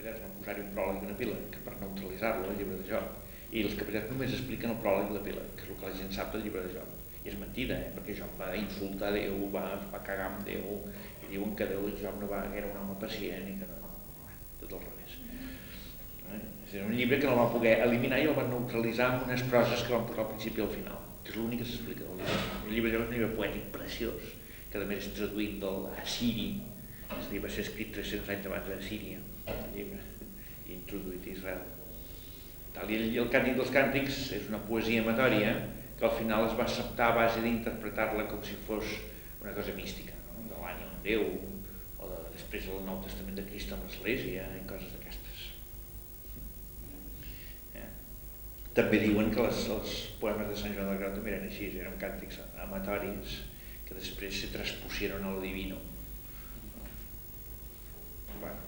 capellans van posar-hi un pròleg i un epíleg per neutralitzar-lo al llibre de Job, i els capellans només expliquen el pròleg i l'epíleg, que és el que la gent sap del llibre de Job. I és mentida, perquè Job va insultar Déu, va cagar amb Déu, i diuen que Déu Job no va, que era un home pacient i que no, tot al revés. És un llibre que no el van poder eliminar i el van neutralitzar amb unes proses que van posar al principi i al final, que és l'únic que s'explica del llibre. El llibre de Job és un llibre poètic preciós, que a més és traduït del assiri, és a dir, va ser escrit 300 anys abans de Síria, el llibre, i introduït a Israel. I el Càntic dels Càntics és una poesia amatòria que al final es va acceptar a base d'interpretar-la com si fos una cosa mística, no? De l'ànima amb Déu, o després del Nou Testament de Crist amb l'Església, i coses d'aquestes. També diuen que els poemes de Sant Joan del Grau també eren així, eren càntics amatoris que després se transpusieron al divino. Bueno,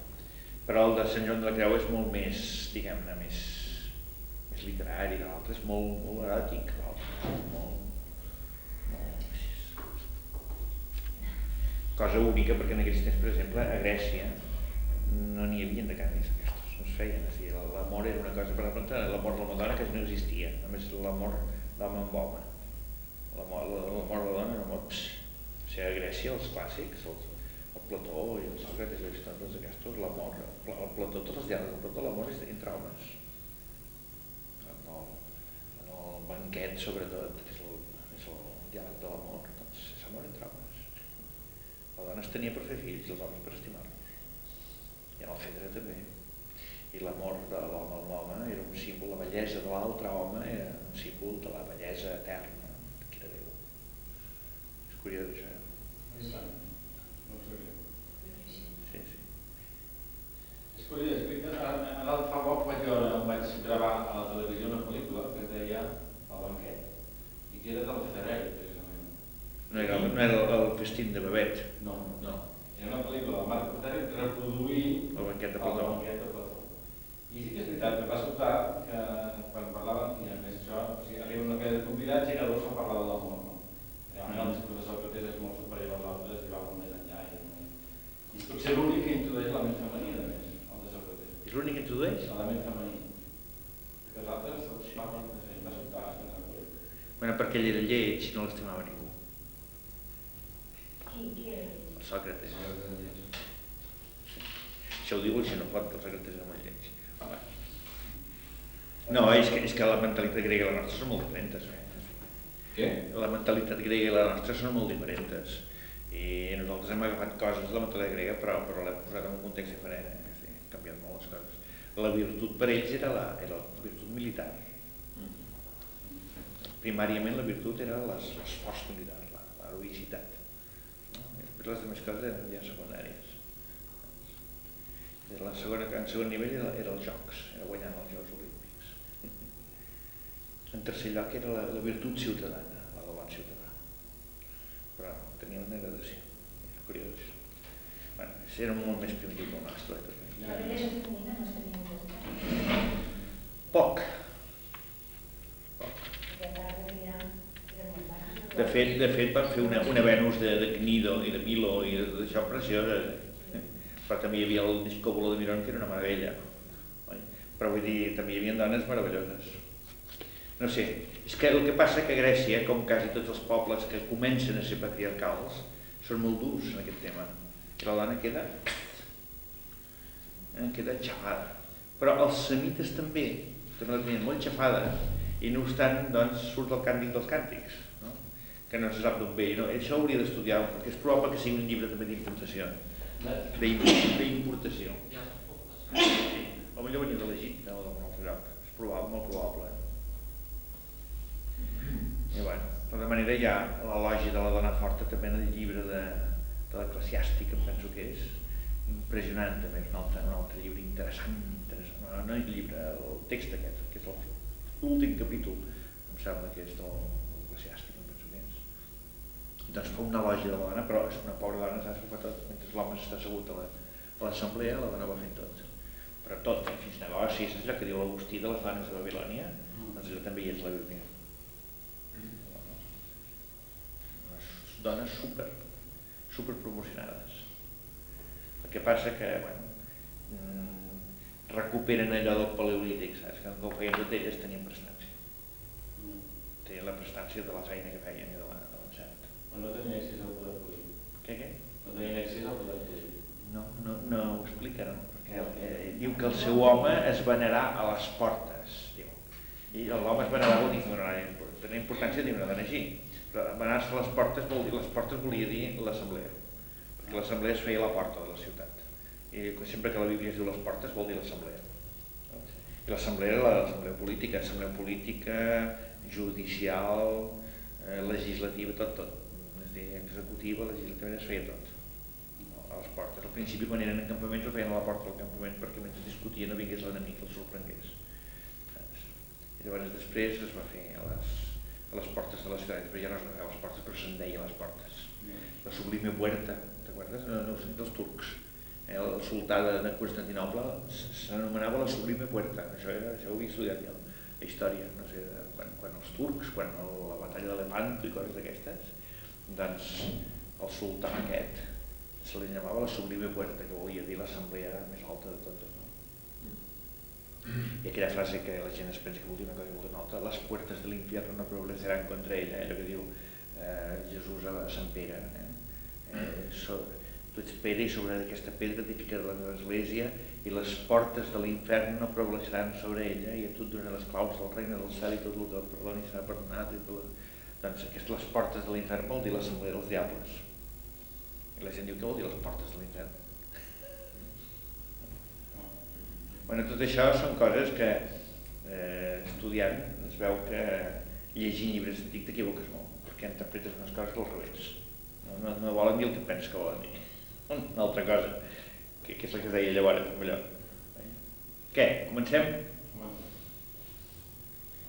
però el de Sant Joan de la Creu és molt més, diguem-ne, més literari, l'altre és molt eròtic, cosa única, perquè en aquells temps, per exemple, a Grècia no n'hi havia de càntics aquests, no es feien, l'amor era una cosa, per exemple, l'amor de la Madonna quasi no existia, només l'amor d'home amb home. L'amor de la dona no pot ser a Grècia, els clàssics, el Plató i el Sòcrates i Aristòteles, aquests, l'amor, el Plató, tots els diàlegs del Plató, l'amor és entre homes. En el banquet, sobretot, que és el diàleg de l'amor, doncs és amor entre homes. La dona es tenia per fer fills, els homes per estimar-los. I en el Fedre també. I l'amor de l'home amb l'home era un símbol, la bellesa de l'altre home era un símbol de la bellesa eterna. Curiós, això, No ho sabia. Sí. És curiós, ara fa poc vaig gravar a la televisió una pel·lícula que es deia El banquet, i que era del Ferreri, precisament. No era el festín de Babet? No. Era una pel·lícula del Marc Ferreri que reproduïa el banquet de Plató. I sí que és veritat, em va sobtar que quan parlaven, i a més això, arriba una mena de convidats i cada dos se'n parlava de l'amor. El discurs de Sòcrates és molt superior als altres i va molt més enllà. I potser l'únic que introdueix l'element femení, a més, el de Sòcrates. És l'únic que introdueix? L'element femení. Perquè els altres tots parlen de gent, va sobtar, Bueno, perquè ell era lleig i no l'estimava ningú. Qui era? Sòcrates. Això ho diu el Xenofont, que el Sòcrates era molt lleig. No, és que la mentalitat grega i la nostra són molt diferents. Què? La mentalitat grega i la nostra són molt diferents. I nosaltres hem agafat coses de la mentalitat grega, però l'hem posat en un context diferent. Sí, han canviat molt les coses. La virtut per ells era la virtut militar. Primàriament la virtut era l'esforç militar, l'heroïcitat. Després les altres coses eren ja secundàries. En segon nivell era els jocs, era guanyant els Jocs Olímpics. En tercer lloc era la virtut ciutadana, la del bon ciutadà. Però tenia una gradació, era curiós. Bueno, era molt més primitiu que el nostre. La bellesa femenina no es tenia en compte. Poc. De fet van fer una Venus de Cnido i de Milo i d'això preciosa, però també hi havia el Discòbulo de Mirón, que era una meravella, però vull dir, també hi havia dones meravelloses. No sé, és que el que passa que a Grècia, com quasi tots els pobles que comencen a ser patriarcals, són molt durs en aquest tema, i la dona queda xafada. Però els semites també la tenien molt xafada, i no obstant, doncs, surt el Càntic dels Càntics, que no se sap d'on ve. Això ho hauria d'estudiar, perquè és probable que sigui un llibre també d'importació. D'importació. O millor venia de l'Egipte o d'algun altre lloc. És probable, molt probable. I bueno, de tota manera hi ha l'elogi de la dona forta també en el llibre de l'Eclesiàstic, em penso que és impressionant també, és un altre llibre interessant, no el llibre, el text aquest, que és l'últim capítol, em sembla que és de l'Eclesiàstic, em penso que és. Doncs fa un elogi de la dona, però és una pobra dona, saps, que fa tot, mentre l'home està assegut a l'assemblea, la dona va fent tot. Però tot, fins negocis, és allò que diu l'Agustí de les dones de Babilònia, doncs allò també hi és la Bíblia. Dones super promocionades. El que passa que, bueno, recuperen allò del paleolític, saps? Que ho feien tot elles tenien prestància. Tenien la prestància de la feina que feien i de l'encert. Però no tenien accés al poder polític. Què? No tenien accés al poder polític. No ho explica, no? Perquè diu que el seu home es venerà a les portes, diu. I l'home es venerà vol dir que tenia importància dir una dona així. Però venerar-se a les portes volia dir l'assemblea, perquè l'assemblea es feia a la porta de la ciutat. I sempre que la Bíblia es diu les portes vol dir l'assemblea. I l'assemblea era l'assemblea política, judicial, legislativa, tot. És a dir, executiva, legislativa, es feia tot. A les portes. Al principi, quan eren en campaments, ho feien a la porta del campament perquè mentre discutien no vingués l'enemic que els sorprengués. I llavors després es va fer a les portes de la ciutat, però ja no es va fer a les portes, però se'n deia a les portes. La Sublime Puerta, t'acordes? No, dels turcs. El sultà de Constantinoble s'anomenava la Sublime Puerta. Això ho havia estudiat jo, la història, no sé, quan els turcs, quan la batalla de Lepanto i coses d'aquestes, doncs el sultà aquest se li llamava la Sublime Puerta, que volia dir l'assemblea més alta de totes. I aquella frase que la gent es pensa que vol dir una cosa i vol dir una altra, les puertes de l'infierno no prevalecerán contra ella, allò que diu Jesús a Sant Pere. Tu ets Pere i sobre aquesta pedra edificaràs l'església i les portes de l'infern no prevaleceran sobre ella i a tu et donaré les claus del regne del cel i tot el que et perdoni serà perdonat. Doncs aquestes les portes de l'infern vol dir l'assemblea dels diables. I la gent diu, què vol dir les portes de l'infern? Bueno, tot això són coses que estudiant es veu que llegint llibres antics t'equivoques molt, perquè interpretes unes coses al revés. No volen dir el que penses que volen dir. Una altra cosa, que és la que es deia llavors, amb allò. Què? Comencem?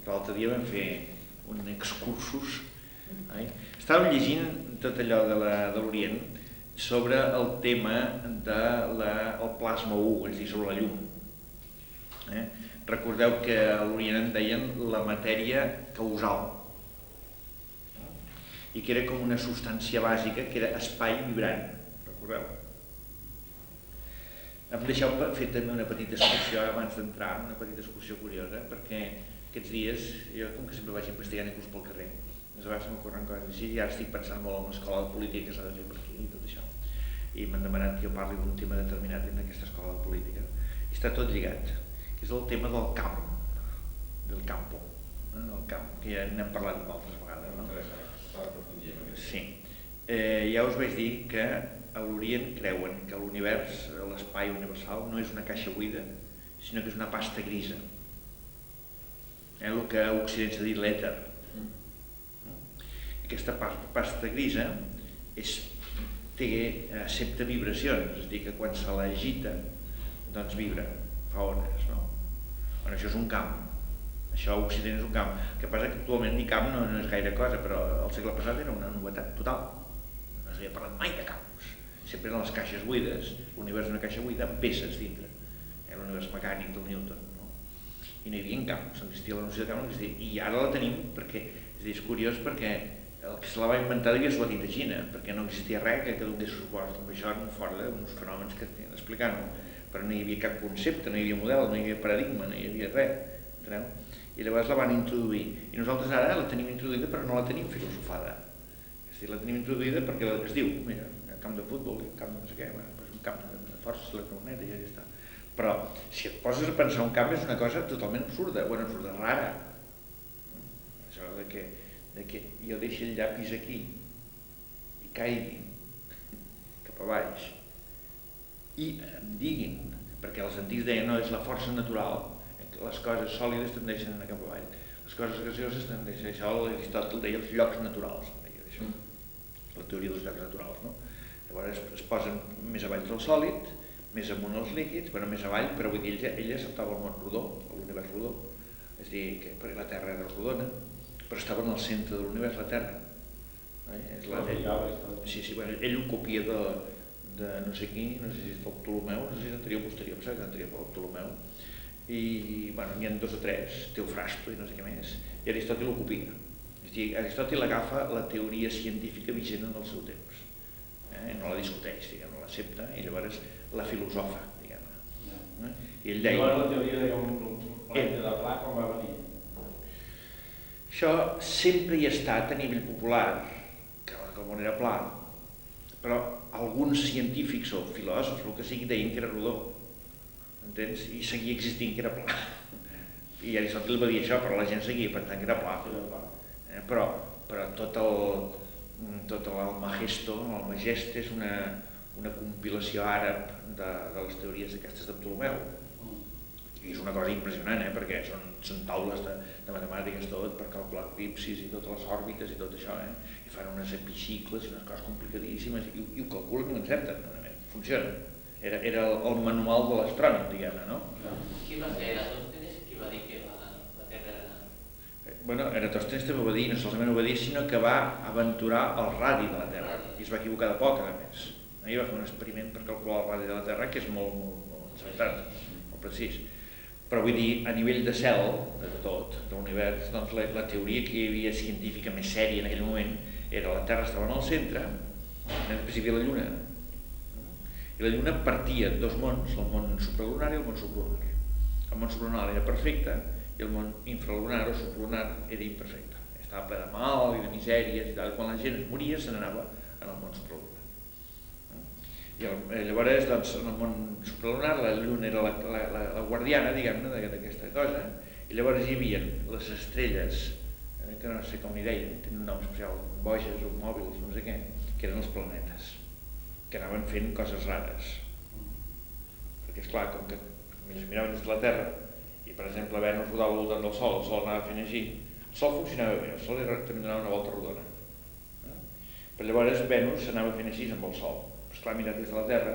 L'altre dia vam fer un excursus. Estàvem llegint tot allò de l'Orient sobre el tema del plasma 1, és a dir, sobre la llum. Recordeu que a l'Orient en deien la matèria causal i que era com una substància bàsica que era espai vibrant, recordeu? Em deixeu fer també una petita excursió abans d'entrar, una petita excursió curiosa, perquè aquests dies, jo com que sempre vaig investigant inclús pel carrer, a vegades m'ocorren coses així i ara estic pensant molt en l'escola de política que s'ha de fer per aquí i tot això. I m'han demanat que jo parli d'un tema determinat en aquesta escola de política. I està tot lligat. És el tema del camp, del campo, del camp, que ja n'hem parlat moltes vegades, no? Sí. Ja us vaig dir que a l'Orient creuen que l'univers, l'espai universal, no és una caixa buida, sinó que és una pasta grisa. El que a Occident s'ha dit l'èter. Aquesta pasta grisa accepta vibracions, és a dir, que quan se l'agita, doncs vibra, fa ones, no? Bueno, això és un camp, això a Occident és un camp. El que passa que actualment ni camp no és gaire cosa, però al segle passat era una novetat total. No s'havia parlat mai de camps. Sempre eren les caixes buides, l'univers és una caixa buida amb peces dintre. L'univers mecànic del Newton, no? I no hi havia camps, no existia la noció de camp, i ara la tenim perquè, és curiós perquè el que se la va inventar devia ser la tinta xina, perquè no existia res que donés suport amb això fora d'uns fenòmens que tenen d'explicar-ho. Però no hi havia cap concepte, no hi havia model, no hi havia paradigma, no hi havia res, enteneu? I llavors la van introduir. I nosaltres ara la tenim introduïda però no la tenim filosofada. És a dir, la tenim introduïda perquè es diu, mira, el camp de futbol, el camp de no sé què, un camp de forces electromagnètiques i ja està. Però si et poses a pensar un camp és una cosa totalment absurda, absurda, rara. Això de que jo deixi el llapis aquí i caigui cap a baix i em diguin, perquè els antics deien no, és la força natural, les coses sòlides tendeixen a anar cap avall, les coses gaseoses tendeixen, això l'Aristòtil deia els llocs naturals, deia això, la teoria dels llocs naturals, no? Llavors es posen més avall del sòlid, més amunt els líquids, bueno, més avall, però vull dir, ella acceptava el món rodó, l'univers rodó, és a dir, que perquè la Terra era rodona, però estava en el centre de l'univers, la Terra. Sí, bueno, ell ho copia de no sé qui, no sé si és del Ptolomeu, no sé si és anterior o posterior, em sembla que és anterior pel Ptolomeu, i bueno, n'hi ha 2 o 3, Teofrasto i no sé què més, i Aristòtil ho copia. És a dir, Aristòtil agafa la teoria científica vigent en el seu temps, no la discuteix, diguem, l'accepta i llavors la filosofa, diguem-ne. I ell I deia... llavors la teoria de un planeta de pla com va venir? Això sempre hi ha estat a nivell popular, que el món era pla, però alguns científics o filòsofs, el que sigui, deien que era rodó, entens? I seguia existint que era pla. I Aristòtil va dir això, però la gent seguia pensant que era pla. Però tot l'Almagesto, l'Almagest és una compilació àrab de les teories aquestes de Ptolemeu. I és una cosa impressionant, perquè són taules de matemàtiques tot, per calcular eclipsis i totes les òrbites i tot això, i fan unes epicicles i unes coses complicadíssimes i ho calculen i ho encerten, funciona. Era el manual de l'astrònom, diguem-ne, no? Qui va ser Eratòstenes? Qui va dir que la Terra era... Bueno, Eratòstenes també ho va dir, no solament ho va dir, sinó que va aventurar el radi de la Terra, i es va equivocar de poc, a més. Ahir va fer un experiment per calcular el radi de la Terra, que és molt encertat, molt precís. Però vull dir, a nivell de cel, de tot, de l'univers, doncs la teoria que hi havia científica més sèria en aquell moment era la Terra estava en el centre, després hi havia la Lluna, i la Lluna partia en dos mons, el món supralunar i el món sublunar. El món sublunar era perfecte i el món infralunar o sublunar era imperfecte. Estava ple de mal i de misèries i tal. Quan la gent es moria se n'anava en el món supralunar. I llavors, doncs, en el món supralunar, la Lluna era la guardiana, diguem-ne, d'aquesta cosa, i llavors hi havia les estrelles, que no sé com n'hi deien, tenen un nom especial, boges o mòbils, no sé què, que eren els planetes, que anaven fent coses rares. Perquè, esclar, com que es miraven des de la Terra, i per exemple Venus rodava al voltant del Sol, el Sol anava fent així, el Sol funcionava bé, el Sol també donava una volta rodona. Però llavors Venus s'anava fent així amb el Sol. Esclar, mirat des de la Terra,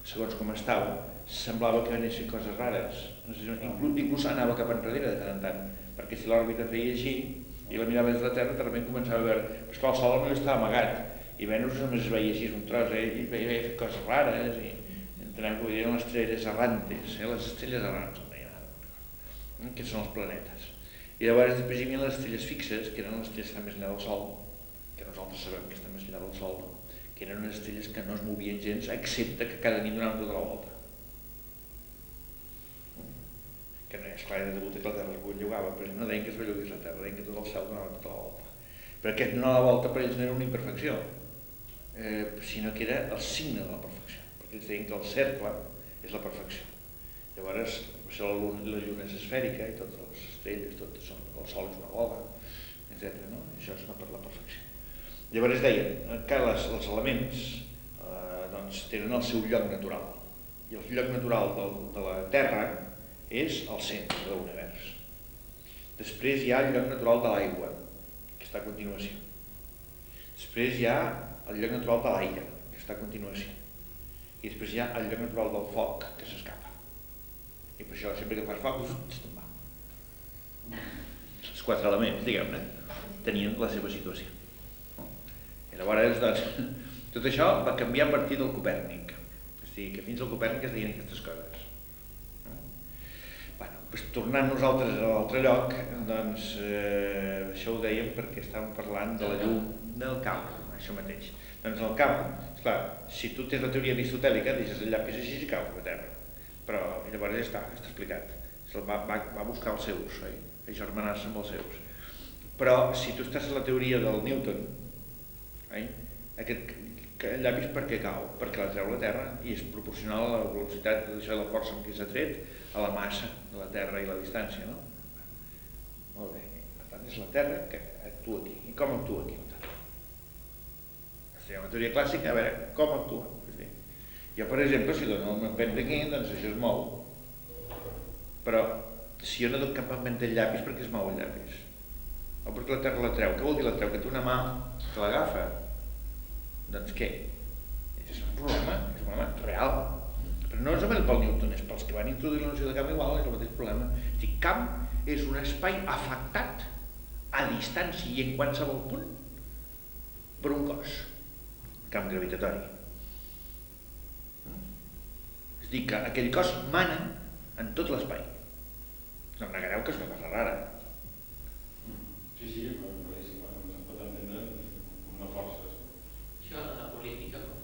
segons com estava, semblava que anessin coses rares. Inclús anava cap enrere de tant en tant, perquè si l'òrbita feia així i la mirava des de la Terra, de sobte començava a veure... Esclar, el Sol no estava amagat, i Venus només es veia així un tros, i veia coses rares, i entenem que ho diuen les estrelles errantes, les estrelles errants, que són els planetes. I llavors després hi havia les estrelles fixes, que eren les estrelles que estan més enllà del Sol, que nosaltres sabem que estan més enllà del Sol, que eren unes estrelles que no es movien gens, excepte que cada nit donaven tota la volta. Que no és clar, era degut que la Terra es bellugava, però no deien que es bellugués la Terra, deien que tot el cel donava tota la volta. Però aquest donar la volta per ells no era una imperfecció, sinó que era el signe de la perfecció, perquè ells deien que el cercle és la perfecció. Llavors, la Lluna és esfèrica i totes les estrelles, el Sol és una bola, etc. Això és per la perfecció. Llavors deien que els elements tenen el seu lloc natural, i el lloc natural de la Terra és el centre de l'univers. Després hi ha el lloc natural de l'aigua, que està a continuació. Després hi ha el lloc natural de l'aire, que està a continuació. I després hi ha el lloc natural del foc, que s'escapa. I per això, sempre que fas foc, te'n va. Els quatre elements, diguem-ne, tenien la seva situació. I llavors, doncs, tot això va canviar a partir del Copèrnic. O sigui, que fins al Copèrnic es deien aquestes coses. Tornant nosaltres a l'altre lloc, doncs això ho dèiem perquè estàvem parlant de la llum del camp, això mateix. Doncs el camp, esclar, si tu tens la teoria aristotèlica, deixes el llapis així i cau a terra. Però llavors ja està explicat. Va buscar els seus, agermanar-se amb els seus. Però si tu estàs a la teoria del Newton, aquest llapis per què cau? Perquè la treu la Terra i és proporcional a la velocitat de la força amb què s'ha tret a la massa de la Terra i la distància, no? Molt bé, per tant és la Terra que actua aquí. I com actua aquí? Aquesta és una teoria clàssica, a veure, com actua? Jo, per exemple, si dono un empent d'aquí, doncs això es mou. Però si jo no dono cap empent del llapis, per què es mou el llapis? O perquè la Terra la treu? Què vol dir la treu? Que té una mà que l'agafa? Doncs què? És un problema real. Però no és només pel Newton, és pels que van introduir la noció de camp igual, és el mateix problema. És dir, camp és un espai afectat a distància i en qualsevol punt per un cos. Camp gravitatori. És dir, que aquell cos mana en tot l'espai. No em negareu que és una cosa rara. Sí, però es pot entendre com una força. Això a la política com...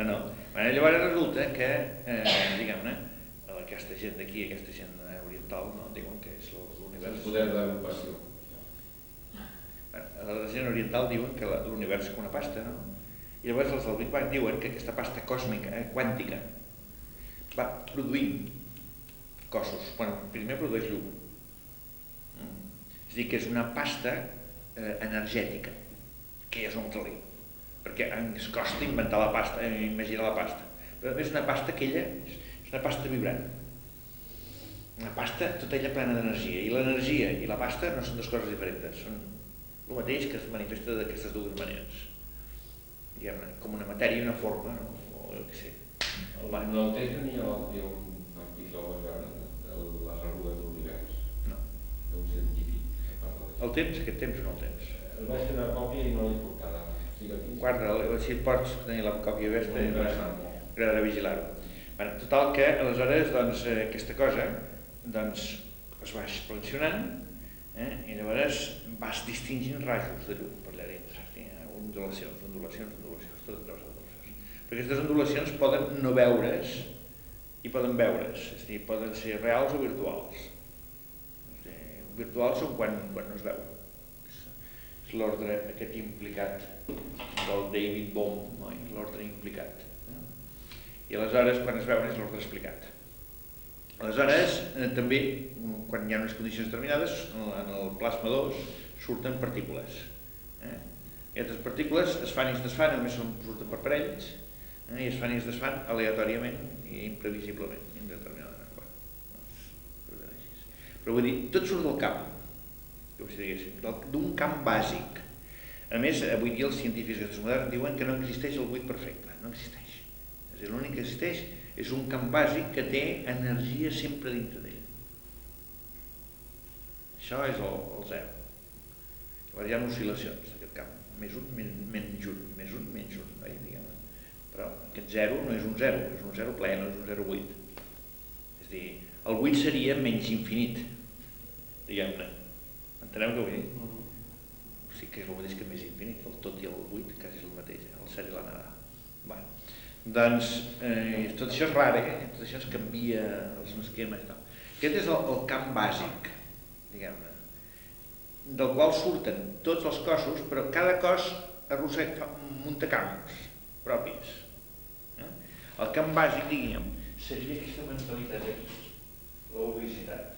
No. Llavors resulta que, diguem-ne, aquesta gent d'aquí, aquesta gent oriental, no? Diuen que és l'univers... El poder d'agrupació. La gent oriental diuen que l'univers és com una pasta, no? I llavors els del Big Bang diuen que aquesta pasta còsmica, quàntica, va produint cossos. Bueno, primer produeix llum. És a dir, que és una pasta energètica, que és un trelí. Perquè ens costa inventar la pasta, imaginar la pasta. Però és una pasta que ella és una pasta vibrant. Una pasta tota ella plena d'energia. I l'energia i la pasta no són dues coses diferents, són el mateix que es manifesta d'aquestes dues maneres. Diguem-ne, com una matèria i una forma, no? O jo què sé. No el temps n'hi ha un article a les arrugues de l'univers. No. D'un científic que parla d'això. El temps, aquest temps o no el temps? El vaig fer una còpia i no l'he portada. Guarda'l, si pots tenir la còpia aquesta, m'agradarà vigilar-ho. Bueno, total que, aleshores, doncs, aquesta cosa doncs, es va expansionant i llavors vas distingint rajos de llum per allà dintre, ondulacions, totes les ondulacions. Perquè aquestes ondulacions poden no veure's i poden veure's, és a dir, poden ser reals o virtuals. Virtuals són quan no es veu. És l'ordre aquest implicat del David Bohm, l'ordre implicat. I aleshores, quan es veuen, és l'ordre explicat. Aleshores, també, quan hi ha unes condicions determinades, en el plasma 2 surten partícules. Aquestes partícules es fan i es desfan, només surten per parells, i es fan i es desfan aleatòriament i imprevisiblement, indeterminadament. Però vull dir, tot surt del camp, d'un camp bàsic. A més, avui dia els científics moderns diuen que no existeix el buit perfecte, no existeix. És a dir, l'únic que existeix és un camp bàsic que té energia sempre dintre d'ell. Això és el zero. Llavors hi ha oscil·lacions d'aquest camp, més un, menys un, més un, menys un, diguem-ne. Però aquest zero no és un zero ple, no és un zero buit. És a dir, el buit seria menys infinit, diguem-ne. Enteneu què vull dir? Sí que és el mateix que més infinit, el tot i el buit, quasi és el mateix, el cert i la nada. Doncs tot això és rar, tot això es canvia els esquemes i tal. Aquest és el camp bàsic, diguem-ne, del qual surten tots els cossos, però cada cos arrossega un munt de camps propis. El camp bàsic, diguem, seria aquesta mentalitat aquí, la obesitat.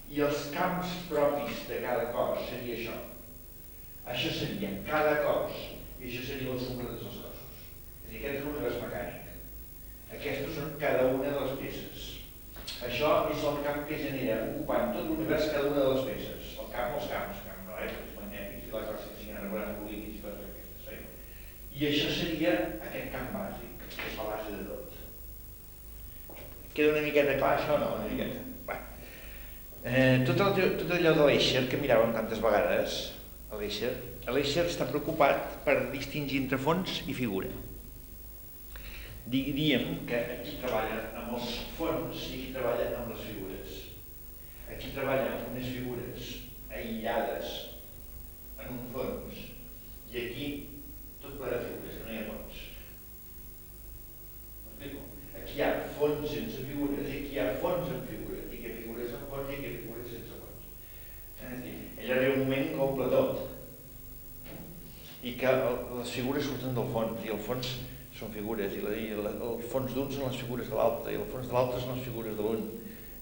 I els camps propis de cada cos seria això. Això seria cada cos, i això seria la suma de tots els cossos. És a dir, aquest és l'univers mecànic. Aquestes són cada una de les peces. Això és el camp que genera, ocupant tot l'univers cada una de les peces. El camp, els camps, el camp elèctrics, magnètics i les coses que siguin anagrams polítics i coses d'aquestes. I això seria aquest camp bàsic, que és la base de tot. Queda una miqueta clar això o no? Una miqueta. Tot allò de l'Escher que miràvem tantes vegades, l'Escher està preocupat per distingir entre fons i figura. Diríem que aquí treballa amb els fons i aquí treballa amb les figures. Aquí treballa amb unes figures aïllades en un fons i aquí tot ple de figures, que no hi ha fons. M'explico? Aquí hi ha fons sense figures i aquí hi ha fons amb figures, i aquí hi ha figures amb fons i aquí hi ha figures sense fons. És a dir, ell arriba un moment que omple tot i que les figures surten del fons i el fons són figures i el fons d'un són les figures de l'altre i el fons de l'altre són les figures de l'un.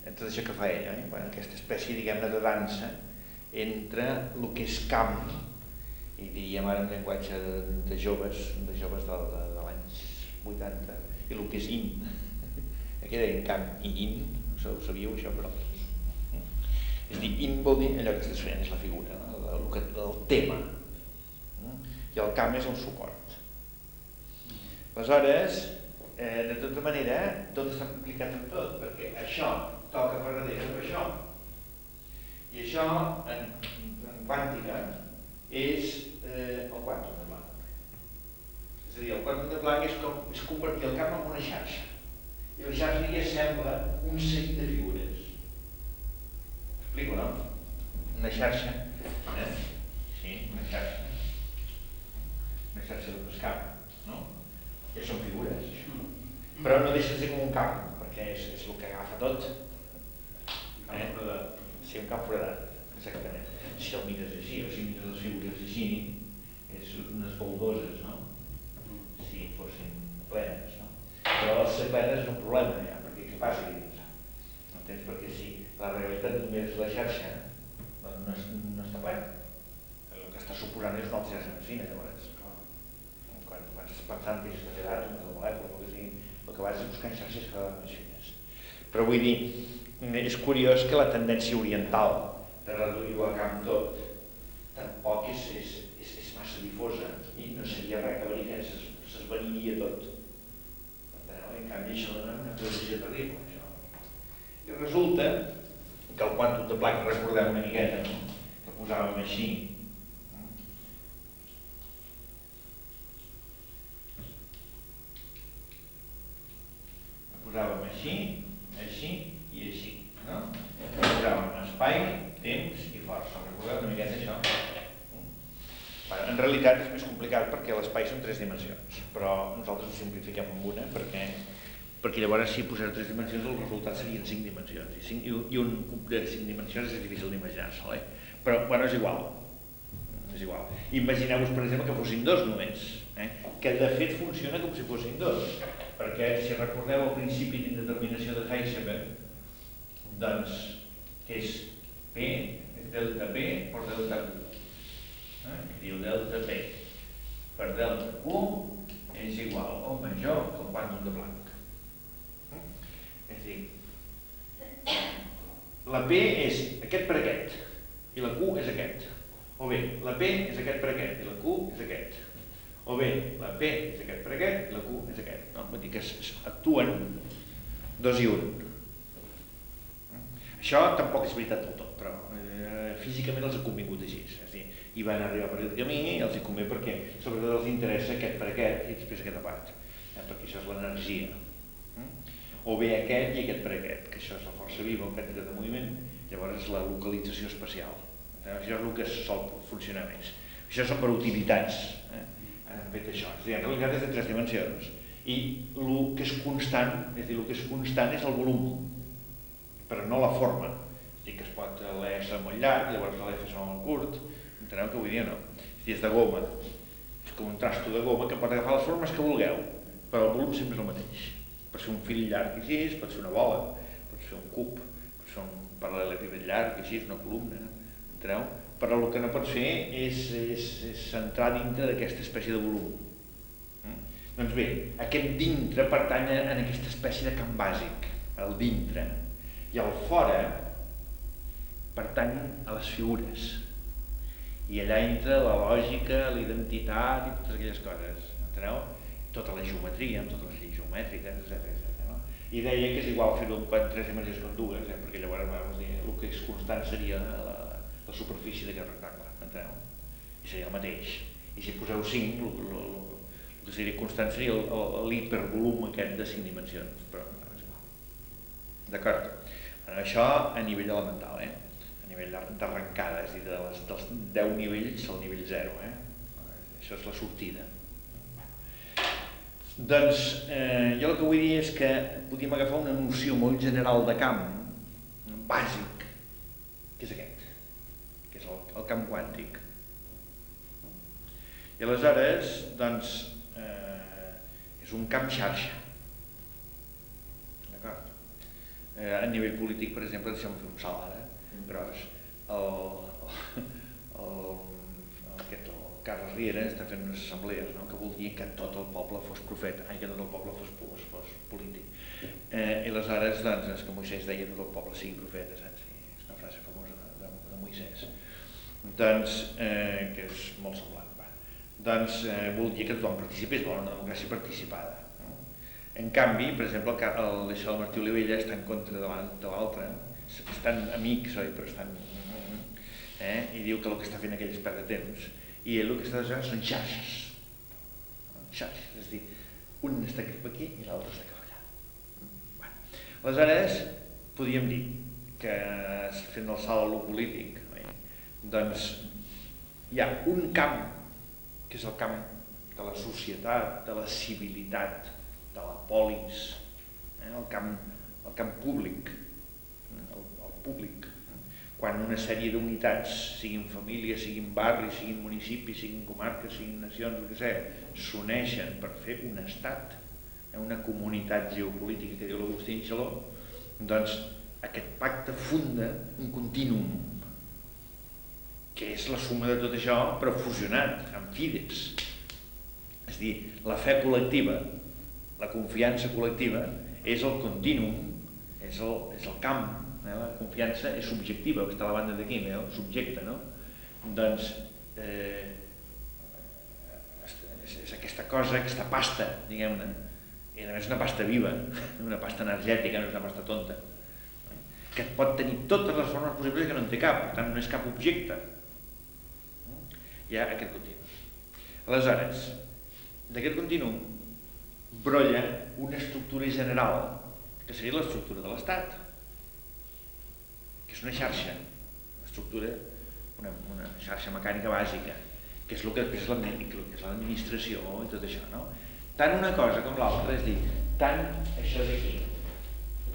Tot això que fa ell, aquesta espècie, diguem-ne, de dansa entre el que és camp i diríem ara en llenguatge de joves de l'any 80 i el que és in. Aquí deien camp i in, no ho sabíeu això, però és a dir, in vol dir allò que estàs fent, és la figura, el tema, i el camp és el suport. Aleshores, de tota manera, tot està complicat amb tot, perquè això toca per darrere amb això. I això, en quàntica, és el quàntum de Planck. És a dir, el quàntum de Planck és convertir el camp en una xarxa. I la xarxa ja sembla un seguit de figures. Explico, no? Una xarxa, sí, una xarxa de pescar, no? Ja són figures. però no deixa de ser com un camp, perquè és el que agafa tot. Sí, un camp foradat, exactament. Si el mires així, o si mires les figures així, és unes baldoses, no? Si fossin plenes, no? Però el ser plenes és un problema, ja, perquè què passa aquí dintre? Entens? Perquè si la realitat només és la xarxa, doncs no està plena. El que està suposant és una altra xarxa més fina, llavors. Quan estàs pensant que és de d'àtoms, de molècules, el que sigui, el que vas és buscar xarxes cada vegada més fines. Però vull dir, és curiós que la tendència oriental de reduir-ho a camp tot tampoc és massa difosa i no seria res que venia, s'esveniria tot. En canvi això dona una precisió terrible. I resulta que el quàntum de Planck, recordem una miqueta, no? Que posàvem així, així i així, no? Posàvem espai, temps i força. Recordeu una miqueta això? En realitat és més complicat perquè l'espai són 3 dimensions, però nosaltres ho simplifiquem amb una perquè llavors si posem 3 dimensions el resultat serien 5 dimensions i un cub de 5 dimensions és difícil d'imaginar-se'l, però bueno, és igual. Imagineu-vos per exemple que fossin 2 només, que de fet funciona com si fossin 2, perquè si recordeu el principi d'indeterminació de Heisenberg, doncs que és P, és delta P per delta Q. Diu delta P per delta Q és igual o major que el quàntum de Planck. És a dir, la P és aquest per aquest i la Q és aquest. O bé, la P és aquest per aquest i la Q és aquest. O bé, la P és aquest per aquest i la Q és aquest. No? Vull dir que actuen 2 i 1. Això tampoc és veritat del tot, però físicament els ha convingut així. És a dir, hi van arribar per aquest camí i els hi convé perquè sobretot els interessa aquest per aquest i després aquesta part, perquè això és l'energia. O bé aquest i aquest per aquest, que això és la força viva, el quantitat de moviment, llavors és la localització espacial. Això és el que sol funcionar més. Això són per utilitats, han fet això. És a dir, en realitat és de 3 dimensions i el que és constant, és el volum, però no la forma. És a dir, que es pot l'E ser molt llarg, llavors l'F ser molt curt, enteneu què vull dir o no? És a dir, és de goma, és com un trasto de goma que pot agafar les formes que vulgueu, però el volum sempre és el mateix. Pot ser un fil llarg així, pot ser una bola, pot ser un cub, pot ser un paral·lelepíped llarg així, una columna, enteneu? Però el que no pot fer és centrar dintre d'aquesta espècie de volum. Doncs bé, aquest dintre pertany a aquesta espècie de camp bàsic, el dintre, i el fora pertany a les figures. I allà entra la lògica, la identitat i totes aquelles coses, enteneu? Tota la geometria, amb totes les lleis geomètriques, etc. I deia que és igual fer-ho en 3 dimensions com 2, perquè llavors el que és constant seria la superfície d'aquest rectangle, enteneu? I seria el mateix. I si poseu 5, el que seria constant seria l'hipervolum aquest de 5 dimensions, però és igual. D'acord? Això a nivell elemental, a nivell d'arrencada, és a dir, dels 10 nivells al nivell 0. Això és la sortida. Doncs jo el que vull dir és que podíem agafar una noció molt general de camp, bàsic, que és aquest, que és el camp quàntic. I aleshores, doncs, és un camp xarxa. D'acord? A nivell polític, per exemple, deixem fer un salt ara, gros. El Carles Riera està fent unes assemblees, no? Que vol dir que tot el poble fos profeta, que tot el poble fos polític. I aleshores, doncs, és que Moisès deia que tot el poble sigui profeta, saps? És una frase famosa de Moisès. Doncs, que és molt semblant. Doncs vol dir que tothom participés, vol una democràcia participada. En canvi, per exemple, això del Martí Olivella està en contra de l'altre, estan amics, oi, però estan... I diu que el que està fent aquell és perdre temps. I el que està fent són xarxes. Xarxes, és a dir, un està cap aquí i l'altre està cap allà. Aleshores, podríem dir que, fent el salt a lo polític, doncs hi ha un camp, que és el camp de la societat, de la civilitat, de la polis, el camp públic, el públic, quan una sèrie d'unitats, siguin famílies, siguin barris, siguin municipis, siguin comarques, siguin nacions, el que sigui, s'uneixen per fer un estat, una comunitat geopolítica que diu l'Agustí Xaló, doncs aquest pacte funda un contínuum, que és la suma de tot això però fusionat amb fides. És a dir, la fe col·lectiva, la confiança col·lectiva és el contínuum, és el camp. La confiança és subjectiva, està a la banda d'aquí, subjecte, no? Doncs és aquesta cosa, aquesta pasta, diguem-ne, i a més una pasta viva, una pasta energètica, no és una pasta tonta, que pot tenir totes les formes possibles i que no en té cap, per tant no és cap objecte. Hi ha aquest continu. Aleshores, d'aquest continu brolla una estructura general, que seria l'estructura de l'Estat, que és una xarxa, una xarxa mecànica bàsica, que és el que després és l'administració i tot això, no? Tant una cosa com l'altra, és a dir, tant això d'aquí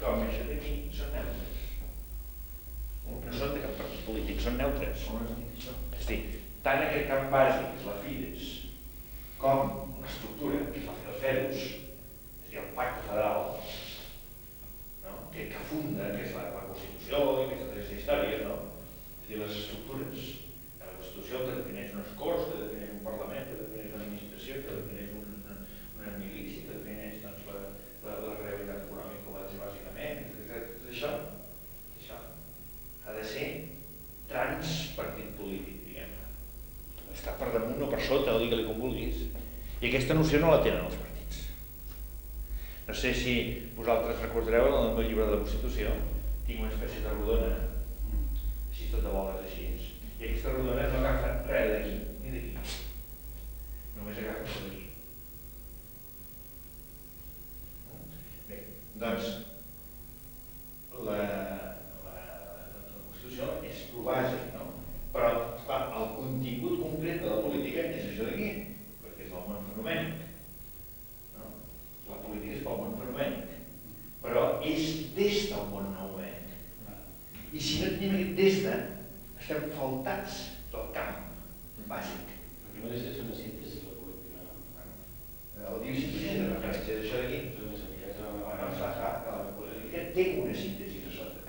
com això d'aquí són neutres. No són de cap partit polític, són neutres. És a dir, tant aquest camp bàsic, que és la Fides, com l'estructura, que és la Fedus, és a dir, el pacte federal, que funda, que és la Constitució i que és totes les històries, no? És a dir, les estructures. La Constitució que defineix unes Corts, que defineix un Parlament, que defineix una administració, que defineix una milícia, que defineix la realitat econòmica com ha de ser bàsicament, tot això ha de ser transpartit polític, diguem-ne. Està per damunt o per sota, digue-li com vulguis. I aquesta noció no la tenen els partits. No sé si vosaltres recordareu, en el meu llibre de la Constitució tinc una espècie de rodona, així tot de boles així, i aquesta rodona no agafa res d'aquí, ni d'aquí, només agafa per aquí. Bé, doncs, la Constitució és el bàsic, no? Però, esclar, el contingut concret de la política és això d'aquí, perquè és el món fenomènic. La política és pel món fenomènic, però és des del món noumènic. I si no tenim aquest des-de, estem faltats del camp bàsic. Perquè no deixa de ser una síntesi la política. El diu síntesi de referència d'això d'aquí. La política té una síntesi de sota.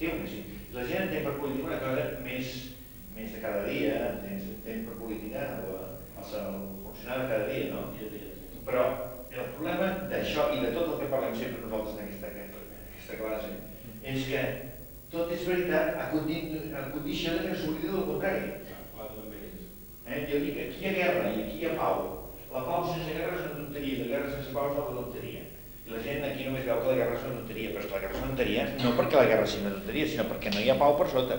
Té una síntesi. La gent entén per política una cosa més de cada dia, entén per política el funcionar de cada dia, no? Però el problema d'això i de tot el que parlem sempre nosaltres en aquesta classe és que tot és veritat a condició que s'oblida del contrari. Jo dic que aquí hi ha guerra i aquí hi ha pau. La pau sense guerra és una tonteria, la guerra sense pau és una tonteria. I la gent aquí només veu que la guerra és una tonteria, però és que la guerra és una tonteria no perquè la guerra sigui una tonteria, sinó perquè no hi ha pau per sota.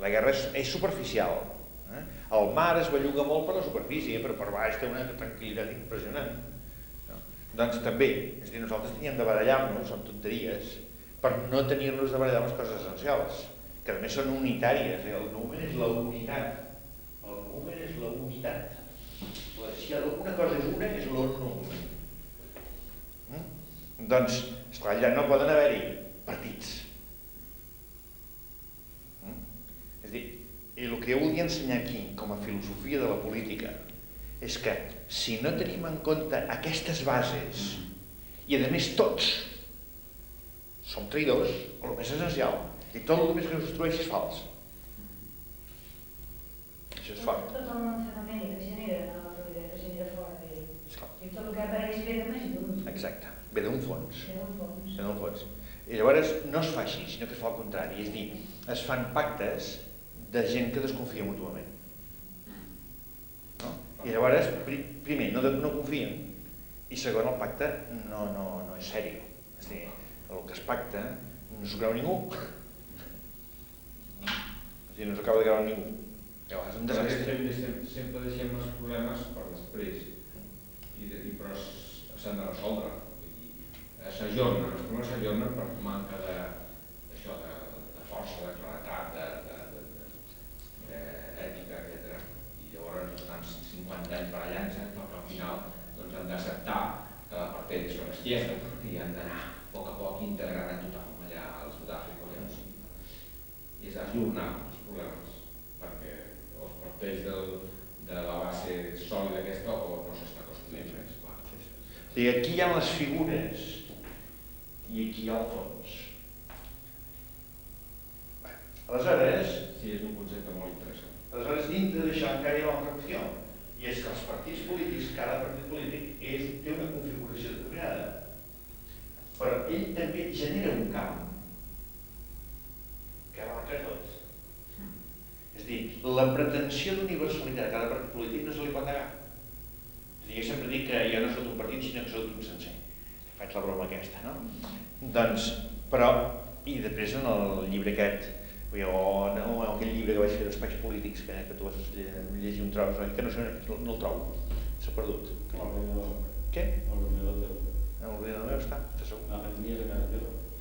La guerra és superficial. El mar es belluga molt per la superfície, però per baix té una tranquil·litat impressionant. Doncs també, és a dir, nosaltres teníem de barallar-nos, són tonteries, per no tenir-nos de barallar amb les coses essencials, que a més són unitàries. El noument és la unitat. El noument és la unitat. Si alguna cosa és una, és el noument. Doncs, esclar, ja no poden haver-hi partits. És a dir, i el que jo volia ensenyar aquí, com a filosofia de la política, és que si no tenim en compte aquestes bases, i a més tots som traïdors, el més essencial, i tot el més que es construeix és fals. Això és fort. Tot el món fenomènic que genera la política, que genera fort, i tot el que apareix ve de més d'un. Exacte, ve d'un fons. Ve d'un fons. I llavors no es fa així, sinó que es fa al contrari, és a dir, es fan pactes de gent que desconfia mútuament. No? I llavors, primer, no confien, i segon, el pacte no és sèrio. És a dir, el que es pacta no s'ho creu ningú. És a dir, no s'ho acaba de creure ningú. Llavors, un desastre. Sempre deixem els problemes per després, però s'han de resoldre. S'ajornen, els problemes s'ajornen per manca de força, de claretat, ètica, etc. I llavors estan 50 anys barallant-se, però al final han d'acceptar partits són esquerra i han d'anar a poc integrant a tothom allà al Sud-àfrica o allà on sigui. I és ajornar els problemes, perquè els parteix de la base sòlida aquesta o no s'està construint res. I aquí hi ha les figures i aquí hi ha el fons. Aleshores, Sí, és un concepte molt interessant. Aleshores, dintre d'això encara hi ha una altra qüestió, i és que els partits polítics, cada partit polític té una configuració determinada, però ell també genera un camp que abarca tot. És a dir, la pretensió d'universalitat de cada partit polític no se li pot negar. És a dir, jo sempre dic que jo no soc un partit, sinó que soc un sencer. Faig la broma aquesta, no? Doncs, però, i després en el llibre aquest, o aquell llibre que vaig fer d'espais polítics, que tu vas llegir un tros, que no el trobo, s'ha perdut. Què? En l'ordinador meu està segur.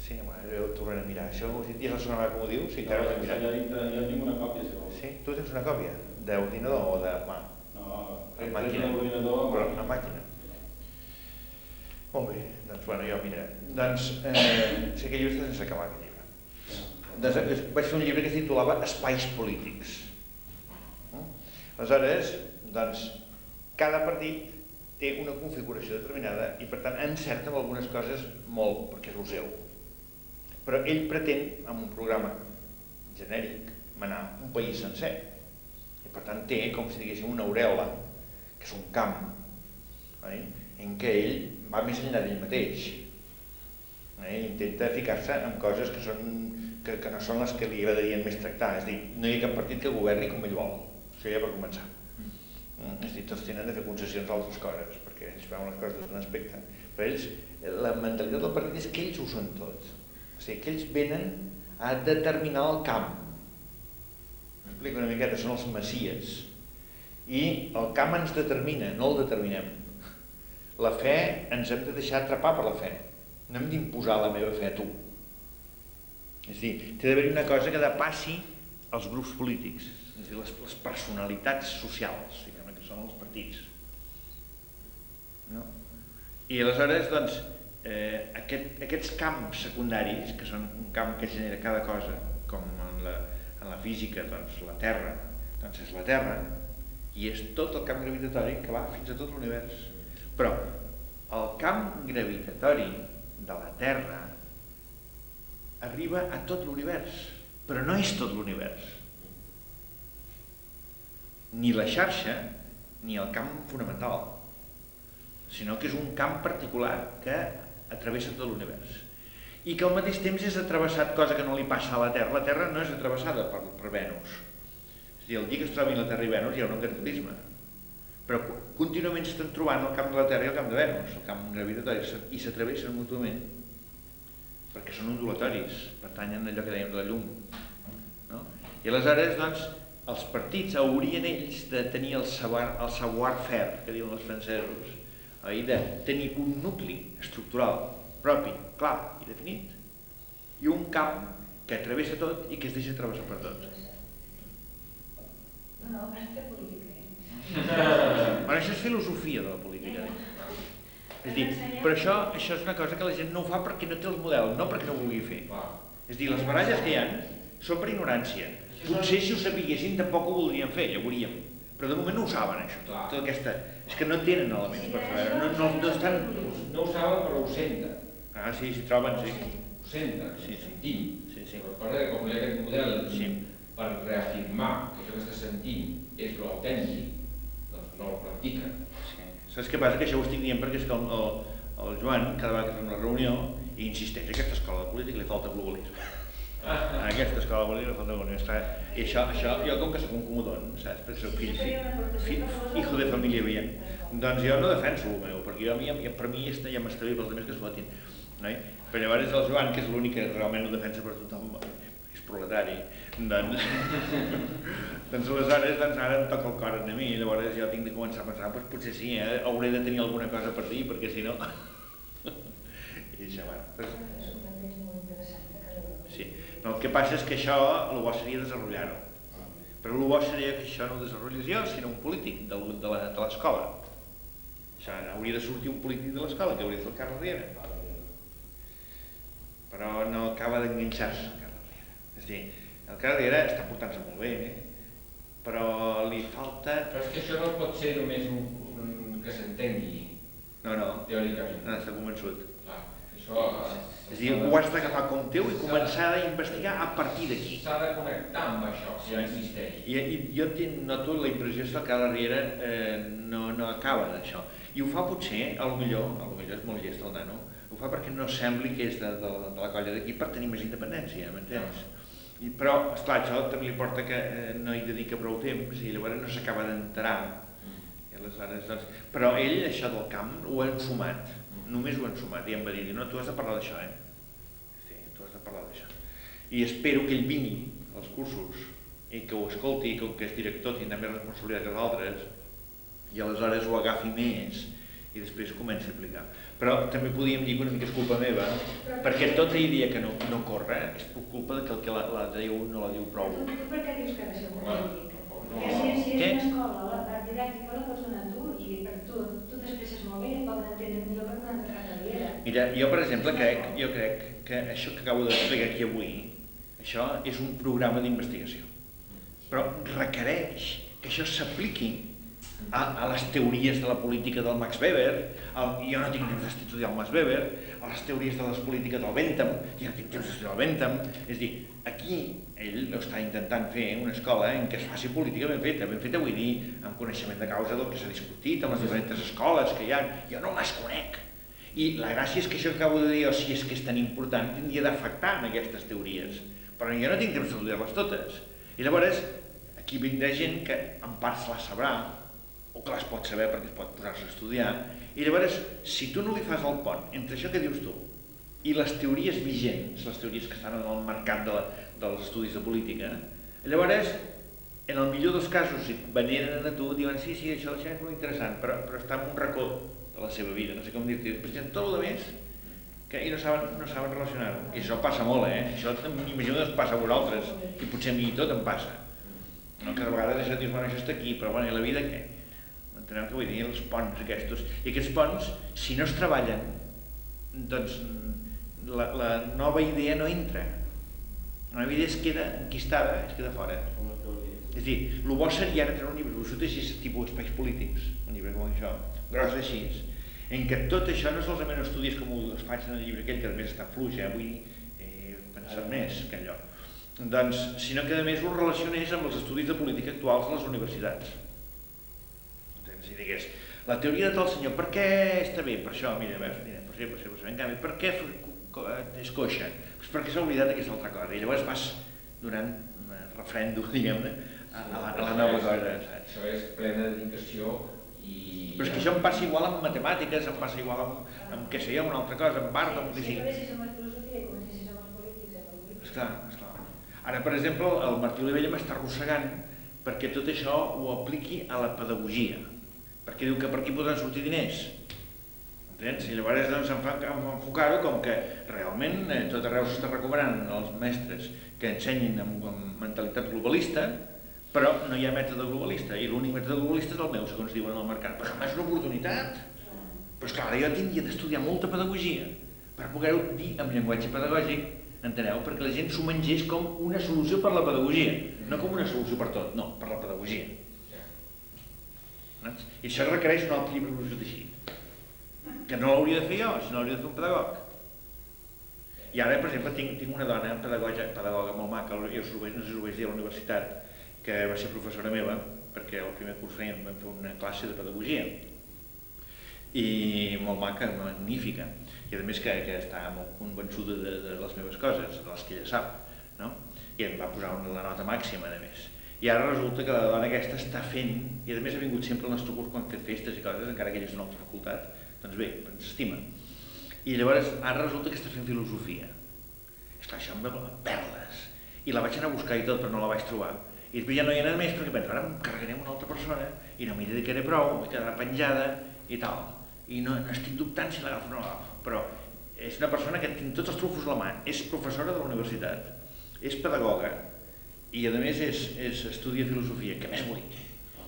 Sí, jo ho tornaré a mirar. Això ja la segona vegada que m'ho diu, sí, encara ho he mirat. Jo tinc una còpia, si vols. Sí? Tu tens una còpia? D'ordinador o de... No, màquina. l'ordinador... Però a màquina. Molt bé, doncs bueno, jo mira. Doncs, sé que el llibre està sense acabar, aquest llibre. Doncs, vaig fer un llibre que es titulava Espais polítics. Aleshores, doncs, cada partit té una configuració determinada i per tant encerta amb algunes coses molt, perquè és el seu. Però ell pretén, amb un programa genèric, manar un país sencer. I per tant té, com si diguéssim, una aureola, que és un camp, en què ell va més enllà d'ell mateix. Intenta ficar-se en coses que no són les que li agradarien més tractar. És a dir, no hi ha cap partit que governi com ell vol. Això ja per començar. És a dir, tots tenen de fer concessions a altres coses, perquè ells veuen les coses d'un aspecte. Però ells, la mentalitat del partit és que ells ho són tot. O sigui, que ells venen a determinar el camp. M'explico una miqueta, són els messies. I el camp ens determina, no el determinem. La fe, ens hem de deixar atrapar per la fe. No hem d'imposar la meva fe a tu. És a dir, té d'haver-hi una cosa que depassi els grups polítics, és a dir, les personalitats socials, diguem, que són els partits. No? I aleshores, doncs, aquests camps secundaris, que són un camp que genera cada cosa, com en la física, doncs la Terra, doncs és la Terra, i és tot el camp gravitatori que va fins a tot l'univers. Però el camp gravitatori de la Terra arriba a tot l'univers, però no és tot l'univers. Ni la xarxa, ni el camp fonamental, sinó que és un camp particular que travessa tot l'univers. I que al mateix temps és atrevessat, cosa que no li passa a la Terra. La Terra no és atrevessada per Venus. És a dir, el dia que es trobin la Terra i Venus hi haurà un cataclisme. Però contínuament s'estan trobant el camp de la Terra i el camp de Venus, el camp gravitatori, i s'atravessen mútuament, perquè són ondulatoris, pertanyen a allò que dèiem de la llum. No? I aleshores, doncs, els partits haurien ells de tenir el savoir-faire, que diuen els francesos, de tenir un nucli estructural propi, clar i definit, i un camp que travessa tot i que es deixa travessar per tot. No, és que política, Bueno, això és filosofia de la política. És a dir, però això és una cosa que la gent no ho fa perquè no té el model, no perquè no ho vulgui fer. És a dir, les baralles que hi ha són per ignorància. Potser si ho sapiguessin tampoc ho voldrien fer, ja ho veuríem. Però de moment no ho saben, això. Tota aquesta... És que no tenen elements per saber. No estan... No ho saben, però ho senten. Ah, sí, s'hi troben, sí. Ho senten, Sí, sí. sentim. Sí, sí. Però per com hi ha aquest model Sí. per reafirmar que això que està sentint és l'autèntic, doncs no el practiquen. Sí. Saps què passa? Que això ho estic dient perquè és que el Joan, cada vegada que fem una reunió, insisteix que a aquesta escola de política li falta globalisme. A aquesta escola de política li falta globalisme. I això, jo com que soc un comodon, saps? Perquè soc hijo de família bien. Doncs jo no defenso el meu, perquè per mi ja m'està bé pels altres que es votin. Però llavors el Joan, que és l'únic que realment ho defensa per tothom, és proletari, doncs aleshores ara em toca el cor a mi, llavors jo tinc de començar a pensar, doncs potser sí, hauré de tenir alguna cosa per dir, perquè si no... I això, bueno... Sí, el que passa és que això, el bo seria desenvolupar-ho. Però el bo seria que això no ho desenvolupés jo, sinó un polític de l'escola. Això hauria de sortir un polític de l'escola, que hauria de ser el Carles Riera. Però no acaba d'enganxar-se el Carles Riera. És a dir, el Carles Riera està portant-se molt bé, però li falta... Però és que això no pot ser només un que s'entengui. No, teòricament. No, està convençut. Clar, això... És a dir, ho has d'agafar com teu i començar a investigar a partir d'aquí. S'ha de connectar amb això, si ja existeix. I jo noto la impressió que el Carles Riera no acaba d'això. I ho fa potser, potser és molt llest el nano, ho fa perquè no sembli que és de la colla d'aquí per tenir més independència, m'entens? Però, esclar, això també li porta que no hi dedica prou temps i llavors no s'acaba d'enterar. Però ell, això del camp, ho ha ensumat. Només ho ha ensumat i em va dir, no, tu has de parlar d'això, Sí, tu has de parlar d'això. I espero que ell vingui als cursos i que ho escolti, que és director, tindrà més responsabilitat que els altres, i aleshores ho agafi més i després comenci a aplicar. Però també podíem dir que una mica és culpa meva, perquè tota idea que no corre és per culpa que el que la diu no la diu prou. Tu per què dius que ha de ser un polític? Perquè si és una escola, la part didàctica la pots donar tu i per tu t'expresses molt bé i poden entendre millor que una altra carrera. Mira, jo per exemple crec que això que acabo d'explicar aquí avui, això és un programa d'investigació, però requereix que això s'apliqui a les teories de la política del Max Weber, jo no tinc temps d'estudiar el Max Weber, a les teories de la política del Bentham, jo no tinc temps d'estudiar el Bentham, és a dir, aquí ell està intentant fer una escola en què es faci política ben feta vull dir, amb coneixement de causa del que s'ha discutit, amb les diferents escoles que hi ha, jo no les conec. I la gràcia és que això que acabo de dir, o si és que és tan important, tindria d'afectar en aquestes teories, però jo no tinc temps d'estudiar-les totes. I llavors, aquí vindrà gent que en part se les sabrà, o que les pot saber perquè es pot posar-se a estudiar, i llavors, si tu no li fas el pont entre això que dius tu i les teories vigents, les teories que estan en el mercat dels estudis de política, llavors, en el millor dels casos, si veneren a tu, diuen, sí, això és molt interessant, però està en un racó de la seva vida, no sé com dir-te, després hi ha tot el més i no saben relacionar-ho. I això passa molt, Això m'imagino que us passa a vosaltres, i potser a mi tot em passa. No, que de vegades això dius, bueno, això està aquí, però bueno, i la vida què? Enteneu què vull dir? Els ponts aquests. I aquests ponts, si no es treballen, doncs la nova idea no entra. La nova idea es queda enquistada, es queda fora. És a dir, el bo seria ara treure un llibre, això té tipus espais polítics, un llibre com això, gros així, en què tot això no solament ho estudies com es faig en el llibre aquell, que a més està fluix, avui he pensat més que allò. Doncs, sinó que a més ho relacionés amb els estudis de política actuals a les universitats. Si digués, la teoria de tal senyor, per què està bé? Per això, mira, en canvi, per què és coixa? Doncs perquè s'ha oblidat aquesta altra cosa. I llavors vas donant refrèndum, diguem-ne, a la nova cosa. Això és plena dedicació i... Però és que això em passa igual amb matemàtiques, em passa igual amb què sé jo, amb una altra cosa, amb art, amb què sigui. Si comencessis amb la filosofia i comencessis amb els polítics, Esclar. Ara, per exemple, el Martí Olivella m'està arrossegant perquè tot això ho apliqui a la pedagogia. Perquè diu que per aquí podran sortir diners. Entens? I llavors doncs, em fa enfocar-ho com que realment tot arreu s'està recomanant als mestres que ensenyin amb mentalitat globalista, però no hi ha mètode globalista, i l'únic mètode globalista és el meu, segons diuen al mercat. Però és una oportunitat. Però esclar, jo tindria d'estudiar molta pedagogia per poder-ho dir amb llenguatge pedagògic, enteneu? Perquè la gent s'ho mengés com una solució per la pedagogia, no com una solució per tot, no, per la pedagogia. I això requereix un altre llibre d'il·lusió teixit, que no l'hauria de fer jo, sinó l'hauria de fer un pedagog. I ara, per exemple, tinc una dona pedagoga molt maca, no sé si ho vaig dir a la universitat, que va ser professora meva, perquè el primer curs vam fer una classe de pedagogia, i molt maca, magnífica, i a més que està molt convençuda de les meves coses, de les que ella sap, no? I em va posar la nota màxima, a més. I ara resulta que la dona aquesta està fent, i a més ha vingut sempre al nostre curs quan hem fet festes i coses, encara que ella és d'una altra facultat, doncs bé, ens estima. I llavors ara resulta que està fent filosofia. Esclar, això em va perles. I la vaig anar a buscar i tot, però no la vaig trobar. I després ja no hi ha anat més perquè penso, ara em carregarem una altra persona i no m'hi dedicaré prou, em quedarà penjada i tal. I no estic dubtant si l'agafo o no l'agafo. Però és una persona que tinc tots els trufos a la mà, és professora de la universitat, és pedagoga, i a més estudia filosofia, que més vull,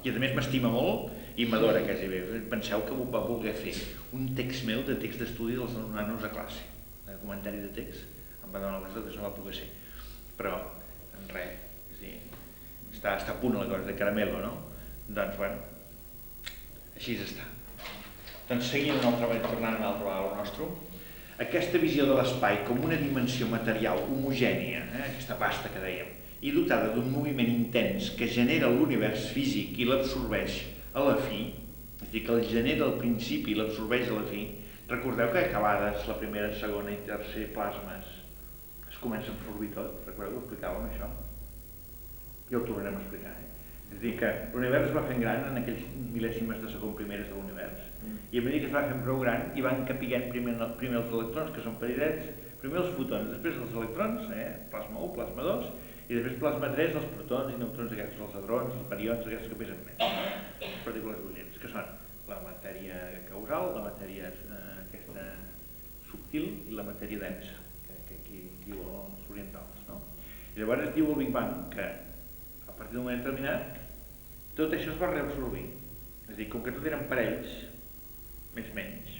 i a més m'estima molt i m'adora quasi bé. Penseu que va voler fer un text meu de text d'estudi dels nanos a classe, de comentari de text, em va donar la cosa que no va poder ser, però en res, és a dir, està a punt la cosa de caramelo, no? Doncs bueno, així està. Doncs seguint tornant una altra vegada al nostre, aquesta visió de l'espai com una dimensió material homogènia, aquesta pasta que dèiem, i dotada d'un moviment intens que genera l'univers físic i l'absorbeix a la fi, és a dir, que el genera al principi i l'absorbeix a la fi. Recordeu que acabades la primera, segona i tercer plasmes es comença a absorbir tot? Recordeu que ho explicàvem això? Ja ho tornarem a explicar, És a dir, que l'univers es va fent gran en aquells mil·lèsimes de segon primeres de l'univers. I a mesura que es va fent prou gran, hi van capiguent primer els electrons, que són peridets, primer els fotons, després els electrons, plasma 1, plasma 2, i després plasma 3, els protons i neutrons aquests, els hadrons, els barions, aquests que pesen més, les partícules bullents, que són la matèria causal, la matèria aquesta subtil i la matèria densa, que aquí diu els orientals, no? I llavors es diu el Big Bang que a partir d'un moment determinat tot això es va reabsorbir. És a dir, com que tot eren parells, més menys,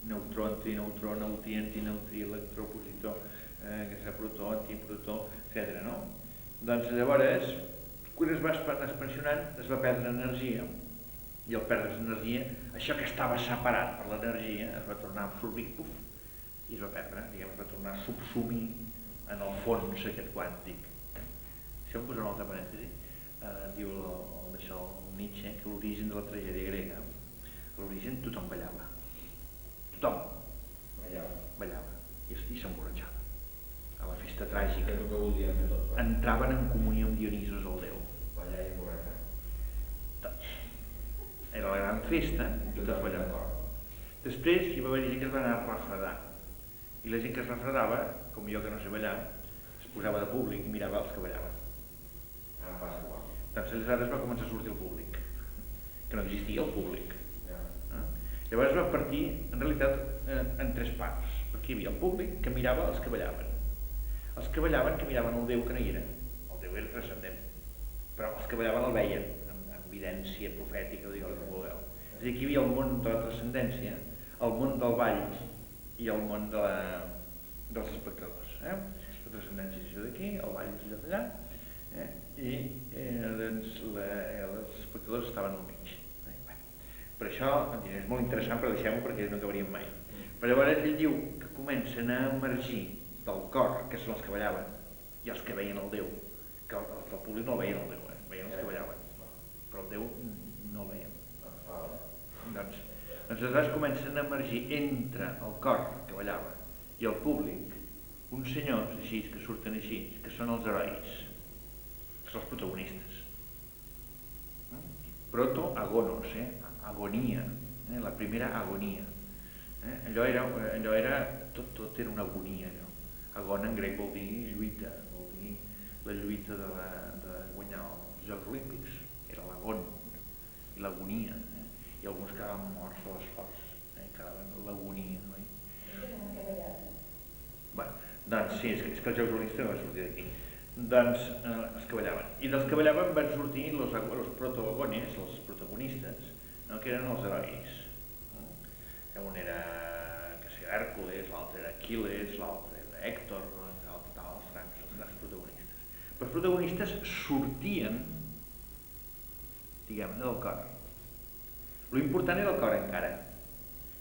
neutron, trineutró, neutrí, antineutrí, electró, positor, protó, antiprotó, etc. No? Doncs llavors, quan es va expansionant, es va perdre energia, i al perdre's energia, això que estava separat per l'energia es va tornar a absorbir, puf, i es va perdre, diguem, es va tornar a subsumir en el fons aquest quàntic. Això em posa una altra parèntesi. Diu això, Nietzsche, que l'origen de la tragèdia grega, a l'origen tothom ballava. Tothom ballava i s'emborratxava. A la festa tràgica entraven en comunió amb Dionisos el déu. Ballar i emborratxar. Doncs, era la gran festa i tots ballaven. Després hi va haver gent que es va anar a refredar. I la gent que es refredava, com jo que no sé ballar, es posava de públic i mirava els que ballaven. Doncs aleshores va començar a sortir el públic, que no existia el públic. Llavors va partir, en realitat, en tres parts, perquè hi havia el públic que mirava els que ballaven. Els que ballaven que miraven el Déu que no hi era. El Déu era transcendent, però els que ballaven el veien, amb evidència profètica, digueu-li com vulgueu. És a dir, que hi havia el món de la transcendència, el món del ball i el món dels espectadors. La transcendència és això d'aquí, el ball és allò d'allà, i els espectadors estaven al mig. Per això, és molt interessant, però deixem-ho perquè no acabaríem mai. Però llavors ell diu que comencen a emergir del cor, que són els que ballaven, i els que veien el Déu, que els del públic no el veien el Déu, veien els que ballaven, però el Déu no el veien. Doncs aleshores comencen a emergir entre el cor que ballava i el públic uns senyors així, que surten així, que són els herois, que són els protagonistes. Proto-agonos, agonia, la primera agonia. Allò era, tot era una agonia. Agona en grec vol dir lluita, vol dir la lluita de guanyar els Jocs Olímpics. Era l'agon i l'agonia. I alguns quedaven morts a l'esforç, quedaven l'agonia. Doncs sí, és que els Jocs Olímpics no van sortir d'aquí. Doncs els que ballaven. I dels que ballaven van sortir els protagones, els protagonistes, que eren els herois. Un era Hèrcules, l'altre era Aquil·les, l'altre era Hèctor, els grans protagonistes. Però els protagonistes sortien, diguem-ne, del cor. L'important era el cor encara.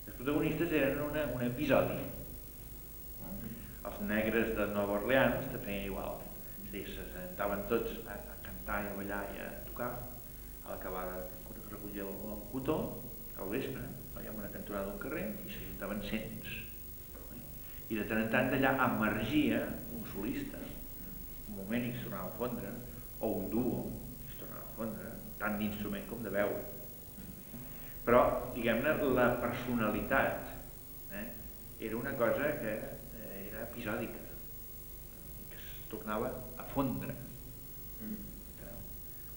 Els protagonistes eren un episodi. Els negres de Nova Orleans te feien igual. És a dir, se sentaven tots a cantar i a ballar i a tocar, a l'acabar de recollir el cotó, al vespre, amb una cantonada d'un carrer, i s'ajuntaven cents. I de tant en tant d'allà emergia un solista, un moment i es tornava a fondre, o un duo, i es tornava a fondre, tant d'instrument com de veu. Però, diguem-ne, la personalitat era una cosa que era episòdica, que es tornava a fondre.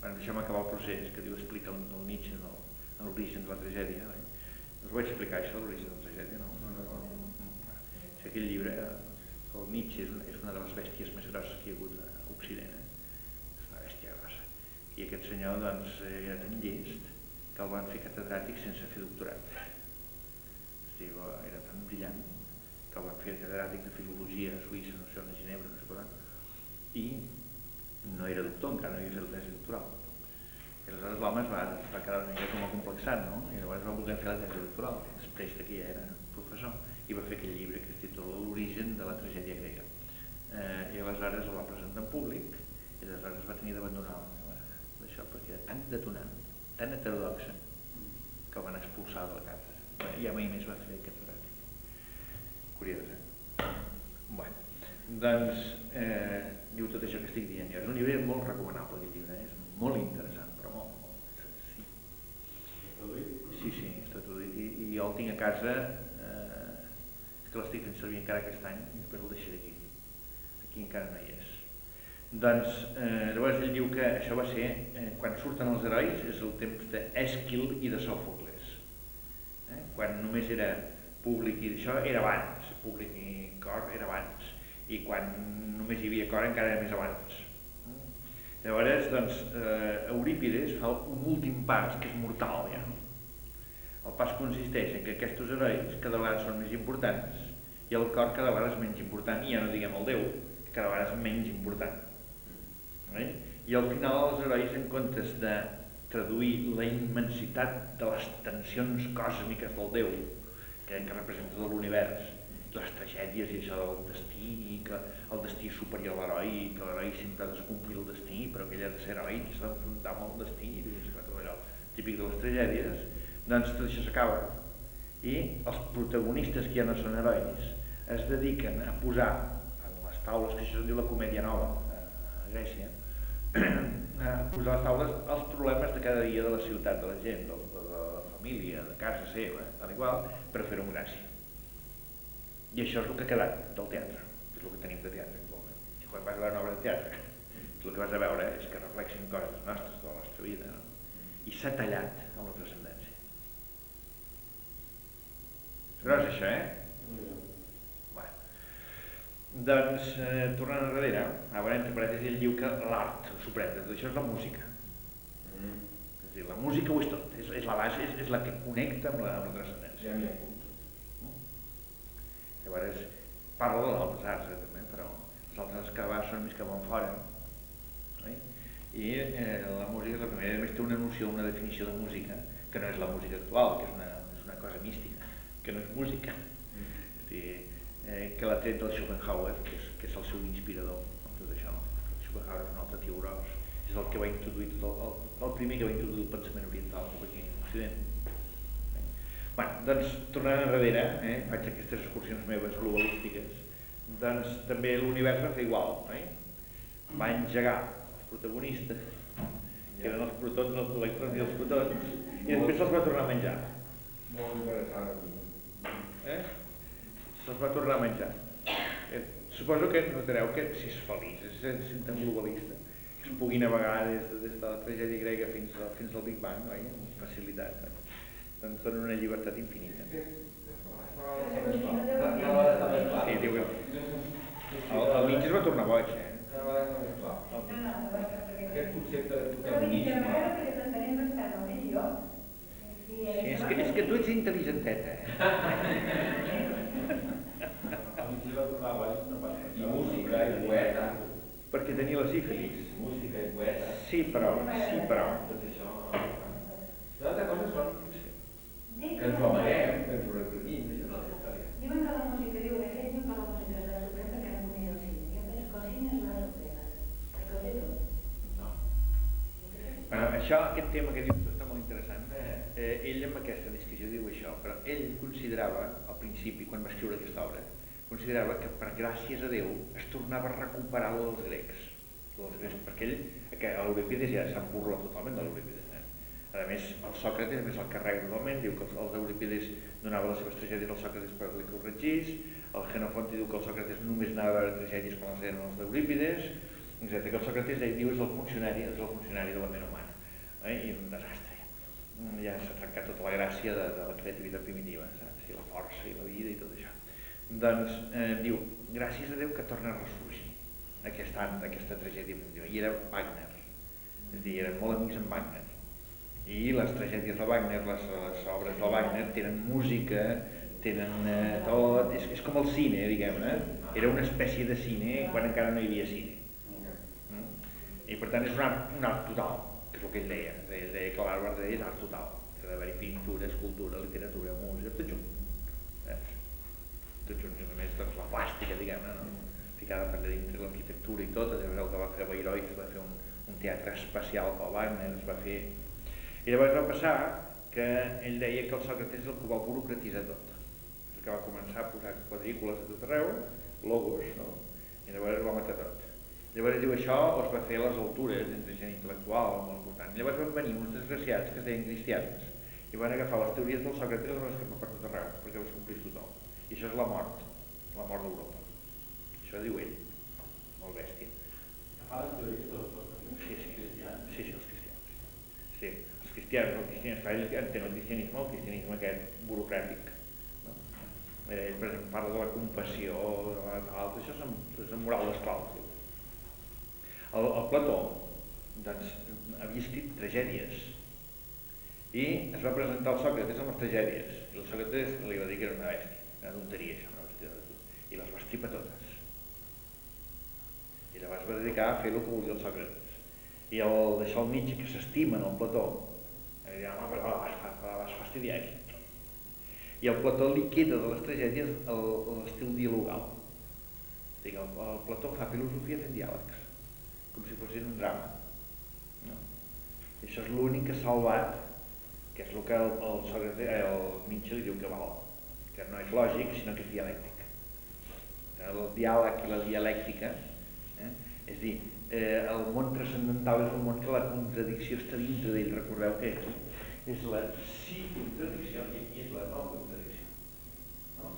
Deixem acabar el procés que explica el Nietzsche en l'origen de la tragèdia. Us vaig explicar això, l'origen de la tragèdia, no? Si aquell llibre, el Nietzsche és una de les bèsties més grosses que hi ha hagut a Occident. És una bèstia grossa. I aquest senyor, doncs, era tan llest que el van fer catedràtic sense fer doctorat. Era tan brillant que el van fer catedràtic de filologia a Suïssa, no sé on, a Ginebra, no sé per on, i no era doctor, encara no havia fet la tesi doctoral. I aleshores l'home es va quedar una mica com a complexat, no? I llavors va voler fer la tesi doctoral, després que ja era professor, i va fer aquell llibre que es titula L'origen de la tragèdia grega. I aleshores el va presentar en públic, i aleshores va tenir d'abandonar això perquè era tan detonant, tan heterodoxa, que el van expulsar de la càtedra. Ja mai més va fer catedràtic. Curiós, Bueno, doncs, diu tot això que estic dient jo. És un llibre molt recomanable, aquest llibre, és molt interessant, però molt. Sí. Sí, està traduït. I jo el tinc a casa, és que l'estic fent servir encara aquest any, i després el deixaré aquí. Aquí encara no hi és. Doncs, llavors ell diu que això va ser, quan surten els herois, és el temps d'Èsquil i de Sòfocles. Quan només era públic i això era abans, públic i cor era abans, i quan només hi havia cor encara era més abans. Llavors, doncs, Eurípides fa un últim pas que és mortal, ja. El pas consisteix en que aquests herois cada vegada són més importants i el cor cada vegada és menys important, i ja no diguem el Déu, que cada vegada és menys important. I al final els herois, en comptes de traduir la immensitat de les tensions còsmiques del Déu que representa tot l'univers, les tragèdies i això del destí, i que el destí és superior a l'heroi, i que l'heroi sempre ha de complir el destí, però que ell ha de ser heroi i s'ha d'enfrontar amb el destí, i tot allò típic de les tragèdies, doncs tot això s'acaba. I els protagonistes, que ja no són herois, es dediquen a posar en les taules, que això es diu la comèdia nova a Grècia, a posar a les taules els problemes de cada dia de la ciutat, de la gent, de la família, de casa seva, tal igual, per fer-ho amb gràcia. I això és el que ha quedat del teatre, és el que tenim de teatre actualment. I quan vas a veure una obra de teatre, el que vas a veure és que reflexen coses nostres, de la nostra vida, no? I s'ha tallat amb la transcendència. És gros això, Doncs, tornant enrere, ara entre parèntesis, ell diu que l'art suprem de tot això és la música. És a dir, la música ho és tot, és la base, és la que connecta amb la transcendència. Llavors, parla de l'altres arts, també, però les altres arts que va són més que van fora. I la música és la primera, a més té una noció, una definició de música, que no és la música actual, que és una cosa mística, que no és música. És a dir, que l'ha tret del Schopenhauer, que és el seu inspirador en tot això. Schopenhauer és un altre tio gros, és el que va introduir el primer que va introduir el pensament oriental cap aquí a l'Occident. Doncs, tornant enrere, faig aquestes excursions meves globalístiques, doncs també l'univers va fer igual. Va engegar els protagonistes, que eren els protons, els electrons i els fotons, i després se'ls va tornar a menjar. Molt interessant. Se'ls va tornar a menjar. Suposo que notareu que si és feliç, és tan globalista, que es pugui navegar des de la tragèdia grega fins al Big Bang, amb facilitat. Doncs donen una llibertat infinita. Sí, diu que el Nietzsche es va tornar boig, Aquest concepte de protagonisme. És que tu ets intel·ligenteta. I música i poeta. Perquè tenia la sífilis. Música i poeta. Sí, però. Tot això. L'altra cosa són que ens ho amaguem, que ens ho reprimim, això és una altra història. Diuen que la música, diu, de fet, diu que la música és la suprema perquè no coneix el cine. Jo penso que el cine és la suprema, perquè ho té tot. No. Aquest tema que dius està molt interessant. Ell amb aquesta discussió diu això, però ell considerava, al principi, quan va escriure aquesta obra, considerava que per gràcies a Déu es tornava a recuperar lo dels grecs. Perquè ell, l'Eurípides ja se'n burla totalment de l'Eurípides. A més, el Sòcrates és el que rega totalment, diu que els Eurípides donava les seves tragèdies al Sòcrates per que corregís, el Xenofonte diu que el Sòcrates només anava a veure tragèdies quan les eren els d'Eurípides, etc. Que el Sòcrates, ell diu, és el funcionari de la ment humana. I és un desastre. Ja s'ha trencat tota la gràcia de la creativitat primitiva, saps? I la força i la vida i tot això. Doncs diu, gràcies a Déu que torna a ressorgir aquesta tragèdia primitiva. I era Wagner, és a dir, eren molt amics amb Wagner. I les tragèdies de Wagner, les obres de Wagner tenen música, tenen tot, és com el cine, diguem-ne. Era una espècie de cine quan encara no hi havia cine. I per tant és un art total, que és el que ell deia. Ell deia que l'art verdader és art total. Que ha d'haver-hi pintura, escultura, literatura, música, tot junt. Tot junt, i a més doncs la plàstica, diguem-ne, no? Ficada per allà dintre l'arquitectura i tot. Llavors el que va fer Bayreuth va fer un teatre especial pel Wagner, es va fer... I llavors va passar que ell deia que el Sòcrates és el que ho va burocratitzar tot. És el que va començar a posar quadrícules a tot arreu, logos, no? I llavors ho va matar tot. Llavors diu, això es va fer a les altures, entre gent intel·lectual, molt important. Llavors van venir uns desgraciats que es deien cristians i van agafar les teories del Sòcrates i les van escapar per tot arreu, perquè els complís tothom. I això és la mort d'Europa. Això diu ell, molt bèstia. Agafar les teories del Sòcrates? Sí, els cristians. Sí, els cristians, ell entén el cristianisme aquest burocràtic. No? Ell, per exemple, parla de la compassió, això és la moral d'esclaus. El Plató doncs, havia escrit tragèdies i es va presentar al Sòcrates amb les tragèdies i el Sòcrates li va dir que era una bèstia, una tonteria això, una bèstia de tot, i les va estripar totes i llavors es va dedicar a fer el que volia el Sòcrates i d'això el Nietzsche, que s'estima en el Plató, deia, home, però vas fastidiar aquí, i al Plató li queda de les tragèdies l'estil dialogal. El Plató fa filosofia fent diàlegs com si fossin un drama, no? I això és l'únic que ha salvat, que és el que el Nietzsche li diu que val, que no és lògic sinó que és dialèctic. El diàleg i la dialèctica, és a dir, el món transcendental és un món que la contradicció està dintre d'ell. Recordeu que aquí és la sí contradicció i aquí és la no contradicció, no?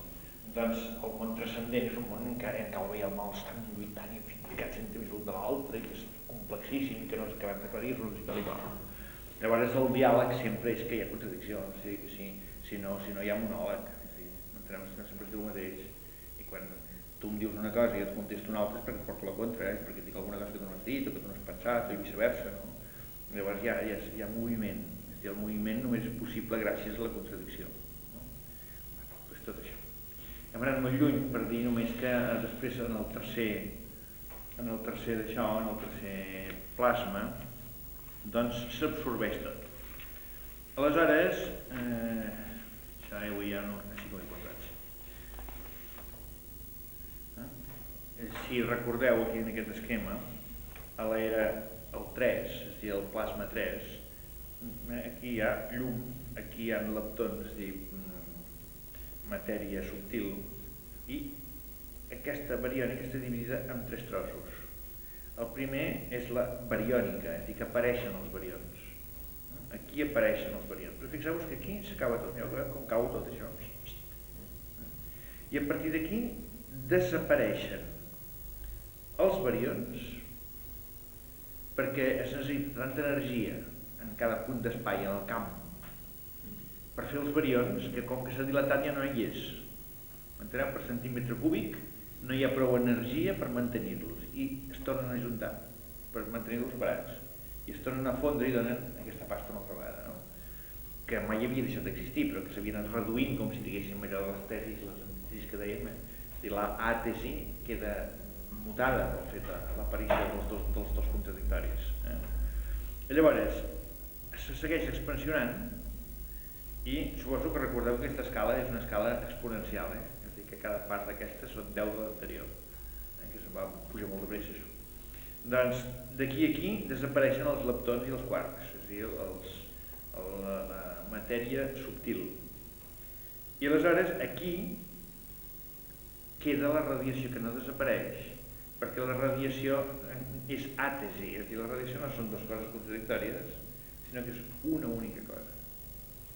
Doncs el món transcendent és un món en què el bé i el mal estan lluitant i ficats entre l'un de l'altre i que és complexíssim, que no és acabem d'aclarir-los i tal i tal. Llavors el diàleg sempre és que hi ha contradicció, si no hi ha monòleg, no sempre es diu el mateix, i quan tu em dius una cosa i et contesto una altra és perquè et porto la contra, perquè et dic alguna cosa que tu no has dit o que tu no has pensat o viceversa, no? Llavors hi ha moviment, és a dir, el moviment només és possible gràcies a la contradicció, no? Doncs tot això. Hem anat molt lluny per dir només que després en el tercer d'això, en el tercer plasma, doncs s'absorbeix tot. Aleshores, això avui ja no, així com he posat. Si recordeu aquí en aquest esquema, a l'era el 3, és a dir, el plasma 3, aquí hi ha llum, aquí hi ha leptons, és a dir, matèria subtil, i aquesta bariònica està dividida en 3 trossos. El primer és la bariònica, és a dir, que apareixen els barions. Aquí apareixen els barions, però fixeu-vos que aquí s'acaba tot, com cau tot això. I a partir d'aquí desapareixen els barions perquè es necessita tanta energia en cada punt d'espai, en el camp, per fer els barions, que com que s'ha dilatat ja no hi és. Enteneu? Per centímetre cúbic no hi ha prou energia per mantenir-los i es tornen a juntar per mantenir-los separats i es tornen a fondre i donen aquesta pasta una altra vegada, no? Que mai havia deixat d'existir, però que s'havien anat reduint com si diguéssim allò de les tesis, les antítesis que dèiem, la àtesi queda mutada pel fet de l'aparició dels dos contradictoris. Llavors, se segueix expansionant i suposo que recordeu que aquesta escala és una escala exponencial, és a dir, que cada part d'aquesta són 10 de l'anterior, que se'n va pujar molt de pressa això. Doncs d'aquí a aquí desapareixen els leptons i els quarks, és a dir, la matèria subtil. I aleshores aquí queda la radiació que no desapareix, perquè la radiació és àtesi, és a dir, la radiació no són dues coses contradictòries, sinó que és una única cosa.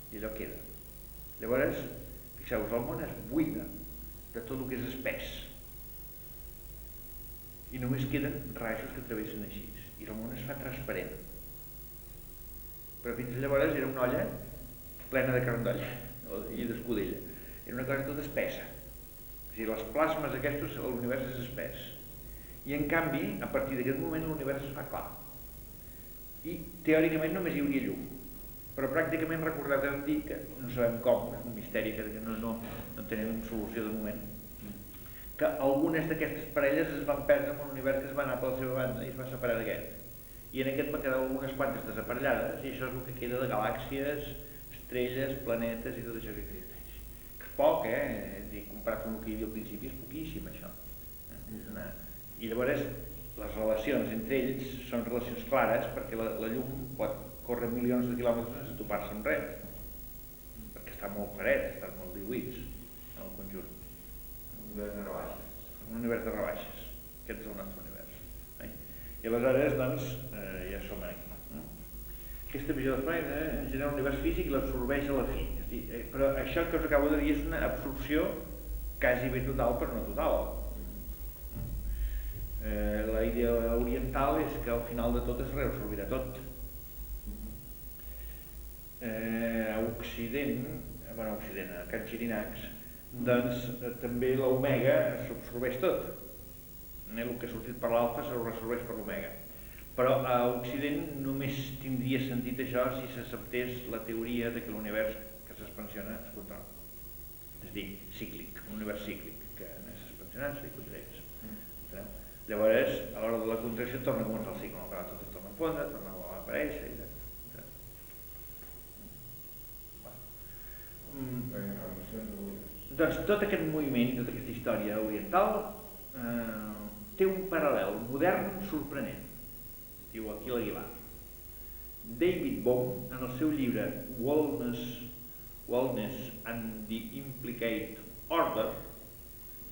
I allò queda. Llavors, fixeu-vos, el món es buida de tot el que és espès i només queden rajos que travessen així i el món es fa transparent, però fins llavors era una olla plena de carn d'olla i d'escudella, era una cosa tota espessa, és a dir, les plasmes aquests, l'univers és espès i en canvi, a partir d'aquest moment l'univers es fa clar i teòricament només hi hauria llum. però pràcticament recordat hem dit que no sabem com, és un misteri que no tenim solució de moment, que algunes d'aquestes parelles es van perdre en un univers que es va anar per la seva banda i es va separar d'aquest. I en aquest van quedar algunes quantes desaparellades i això és el que queda de galàxies, estrelles, planetes i tot això que existeix. Que és poc, és a dir, comparat amb el que hi havia al principi és poquíssim això. I llavors les relacions entre ells són relacions clares perquè la llum pot córrer milions de quilòmetres sense topar-se amb res, perquè està molt claret, estan molt diluïts en el conjunt. Un univers de rebaixes. Aquest és el nostre univers. I aleshores, doncs, ja som aquí. Aquesta visió de Freud genera un univers físic i l'absorbeix a la fi. Però això que us acabo de dir és una absorció quasi bé total, però no total. La idea oriental és que al final de tot es reabsorbirà tot. A Occident, a Can Xirinacs, doncs també l'omega s'absorbeix tot. El que ha sortit per l'alfa se reabsorbeix per l'omega. Però a Occident només tindria sentit això si s'acceptés la teoria de que l'univers que s'expansiona es controla. És a dir, cíclic, un univers cíclic, que anés expansionant-se i contraeix. Llavors, a l'hora de la contracció torna a començar el cicle, tot es torna a fondre, torna a aparèixer i doncs tot aquest moviment, tota aquesta història oriental té un paral·lel modern sorprenent, diu aquí l'Aguilar. David Bohm, en el seu llibre Wellness and the Implicate Order,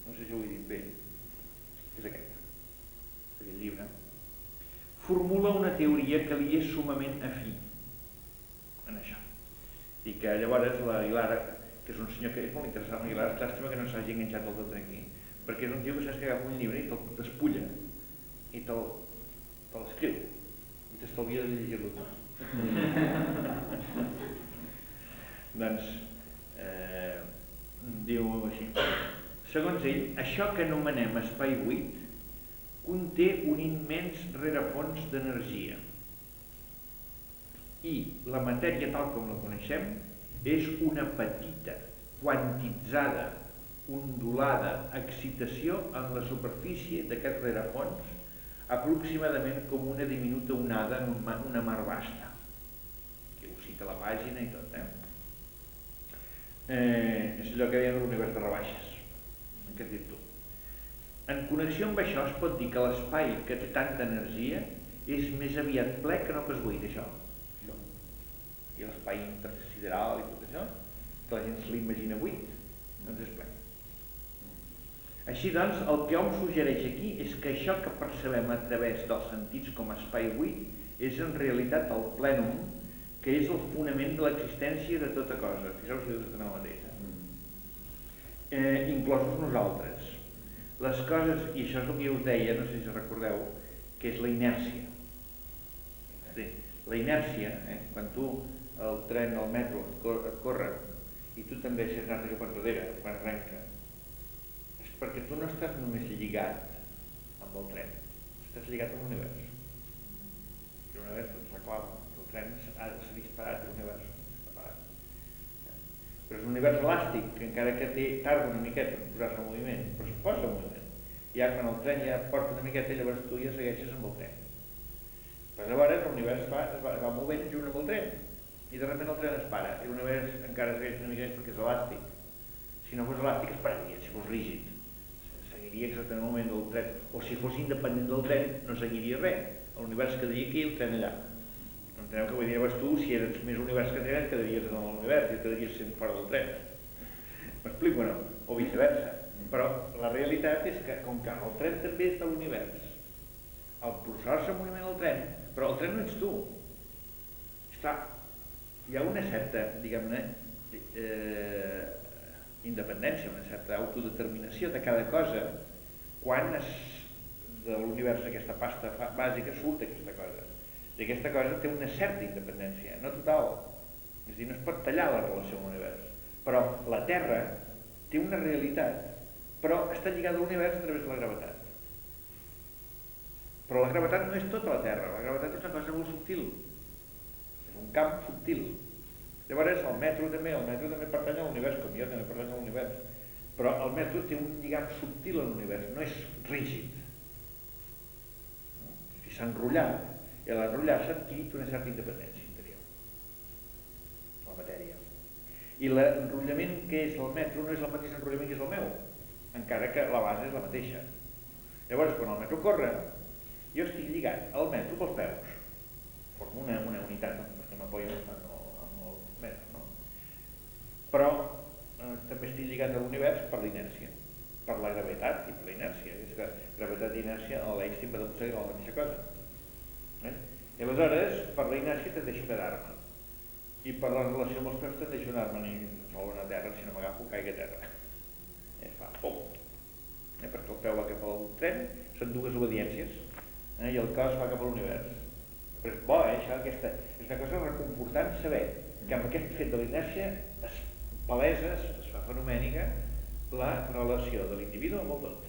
no sé si ho he dit bé, és aquest llibre, formula una teoria que li és sumament afí en això. I que llavors l'Aguilar, que és un senyor que és molt interessant, l'Aguilar, és llàstima que no s'hagi enganxat del tot aquí, perquè és un tio que saps que agafa un llibre i te'l despulla i te l'escriu i t'estalvia de llegir-lo tot. Doncs diu així: segons ell, això que anomenem espai buit conté un immens rerefons d'energia i la matèria tal com la coneixem és una petita, quantitzada, ondulada excitació en la superfície d'aquest rerefons, aproximadament com una diminuta onada en una mar vasta. Que ho cita la pàgina i tot, és allò que deien l'univers de rebaixes, que has dit tu. En connexió amb això es pot dir que l'espai que té tanta energia és més aviat ple que no pas buit, això. I l'espai intersideral i tot això, que la gent se l'imagina buit, doncs és ple. Així doncs, el que hom suggereix aquí és que això que percebem a través dels sentits com a espai buit és en realitat el plenum, que és el fonament de l'existència de tota cosa. Fixeu-vos si us aneu mateix, inclosos nosaltres. Les coses, i això és el que jo us deia, no sé si recordeu, que és la inèrcia. La inèrcia, quan tu el tren, el metro, et corre i tu també si has anat cap enrere quan arrenca, és perquè tu no estàs només lligat amb el tren, estàs lligat amb l'univers. I l'univers et reclama, el tren s'ha disparat i l'univers està parat. Però és un univers elàstic, que encara que tarda una miqueta en posar-se en moviment, però es posa en moviment. I ja quan el tren ja porta una miqueta, llavors tu ja segueixes amb el tren. Però llavors l'univers es va movent junt amb el tren i de sobte el tren es para i l'univers encara segueix una mica perquè és elàstic. Si no fos elàstic es pararia, si fos rígid seguiria exactament el moment del tren, o si fos independent del tren no seguiria res, l'univers quedaria aquí i el tren allà. Enteneu que vull dir, llavors tu si eres més univers que tren quedaries en l'univers i quedaries sent fora del tren. M'explico o no? O viceversa. Però la realitat és que com que el tren també està a l'univers, al posar-se en moviment el tren, però el tren no ets tu. Esclar, hi ha una certa, diguem-ne, independència, una certa autodeterminació de cada cosa quan de l'univers aquesta pasta bàsica surt aquesta cosa. I aquesta cosa té una certa independència, no total. És a dir, no es pot tallar la relació amb l'univers. Però la Terra té una realitat, però està lligada a l'univers a través de la gravetat. Però la gravetat no és tota la Terra, la gravetat és una cosa molt subtil. És un camp subtil, Llavors el metro també pertany a l'univers, com jo també pertany a l'univers, però el metro té un lligam subtil a l'univers, no és rígid. Si s'ha enrotllat, i a l'enrotllar-se ha adquirit una certa independència interior, la matèria. I l'enrotllament que és el metro no és el mateix enrotllament que és el meu, encara que la base és la mateixa. Llavors, quan el metro corre, jo estic lligat al metro pels peus, formo una unitat perquè m'apoyo amb el metro, no? Però també estic lligat a l'univers per l'inèrcia, per la gravetat i per la inèrcia. És que gravetat i inèrcia a l'Einstein va demostrar que era la mateixa cosa. I aleshores, per la inèrcia tendeixo a quedar-me, i per la relació amb els peus tendeixo a anar-me'n i trobo a terra, si no m'agafo caigui a terra. I es fa pum. Perquè el peu va cap al tren, són dues obediències, i el cos va cap a l'univers. Però és bo, això, és una cosa reconfortant saber que amb aquest fet de l'inèrcia es palesa, es fa fenomènica la relació de l'individu amb el tot.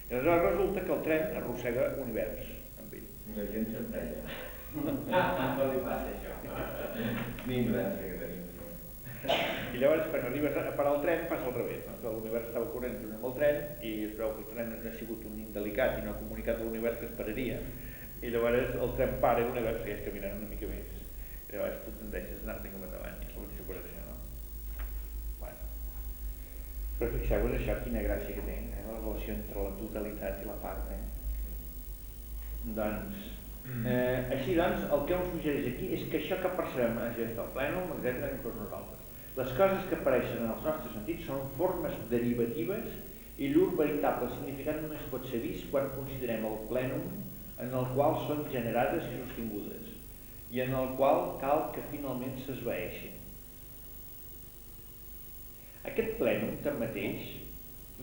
I aleshores resulta que el tren arrossega univers amb ell. La gent s'emprenya. No li passa això. Ni ignorància que tenim. I llavors, quan arribes a parar el tren, passa al revés, no? Que l'univers estava corrent junt amb el tren i es veu que el tren ha sigut un indelicat i no ha comunicat a l'univers que es pararia, i llavors el tren para i l'univers segueix caminant una mica més. I llavors tu tendeixes a anar-te'n cap endavant, és la mateixa operació, no? Bueno. Però fixeu-vos això, quina gràcia que té, la relació entre la totalitat i la part, Doncs, així doncs, el que us suggereix aquí és que això que percebem a gest del plènum, etc., inclús nosaltres. Les coses que apareixen en els nostres sentits són formes derivatives i llur veritable significat només pot ser vist quan considerem el plènum en el qual són generades i sostingudes i en el qual cal que finalment s'esvaeixin. Aquest plènum, tanmateix,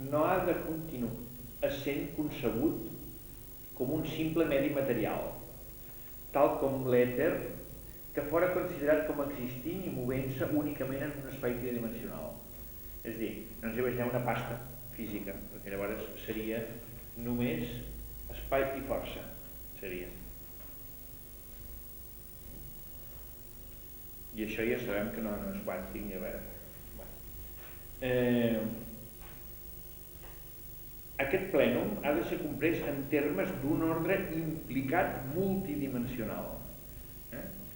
no ha de continuar essent concebut com un simple medi material, tal com l'èter, que fora considerat com existint i movent-se únicament en un espai tridimensional. És a dir, no ens imagineu una pasta física, perquè llavors seria només espai i força. Seria. I això ja sabem que no és quàntic ni a veure. Aquest plènum ha de ser comprès en termes d'un ordre implicat multidimensional.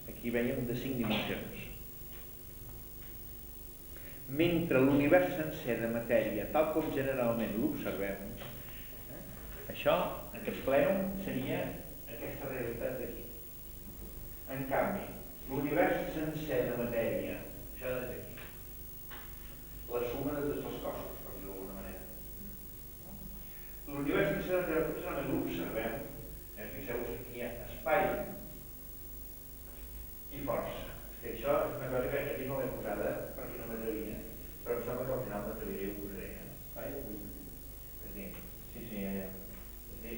Aquí veiem de 5 dimensions. Mentre l'univers sencer de matèria, tal com generalment l'observem, aquest plènum seria aquesta realitat d'aquí. En canvi, l'univers sencer de matèria, això d'aquí, la suma de tots els cossos, per dir-ho d'alguna manera. L'univers sencer de matèria, com generalment l'observem, fixeu-vos que hi ha espai i força. Això és una cosa que aquí no l'he posada perquè no m'atrevia, però em sembla que al final m'atreviré i ho posaré.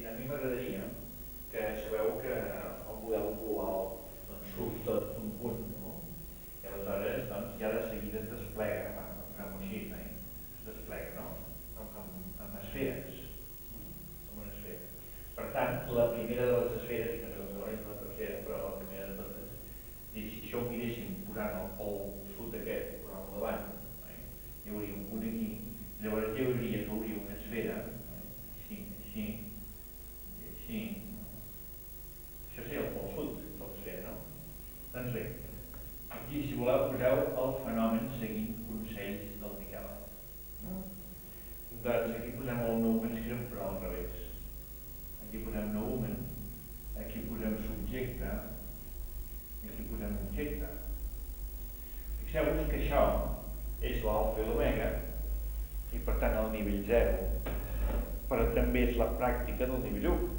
A mi m'agradaria que sabeu que el model global surt tot d'un punt, no? I aleshores ja de seguida es desplega, fem-ho així, es desplega, no? Amb esferes. Amb una esfera. Per tant, la primera de les esferes, que no és la tercera, però la primera de totes, i si això ho miréssim posant el pol sud aquest, posant-lo davant, hi hauria un punt aquí, llavors hi hauria una esfera, així, això seria el pol sud de l'esfera, no? Doncs bé, aquí si voleu poseu el fenomen seguint consells del Miquel. Doncs aquí posem el noumen, però al revés. Aquí posem noumen, aquí posem subjecte, i aquí posem objecte. Fixeu-vos que això és l'alfa i l'omega, i per tant el nivell 0, però també és la pràctica del nivell 1,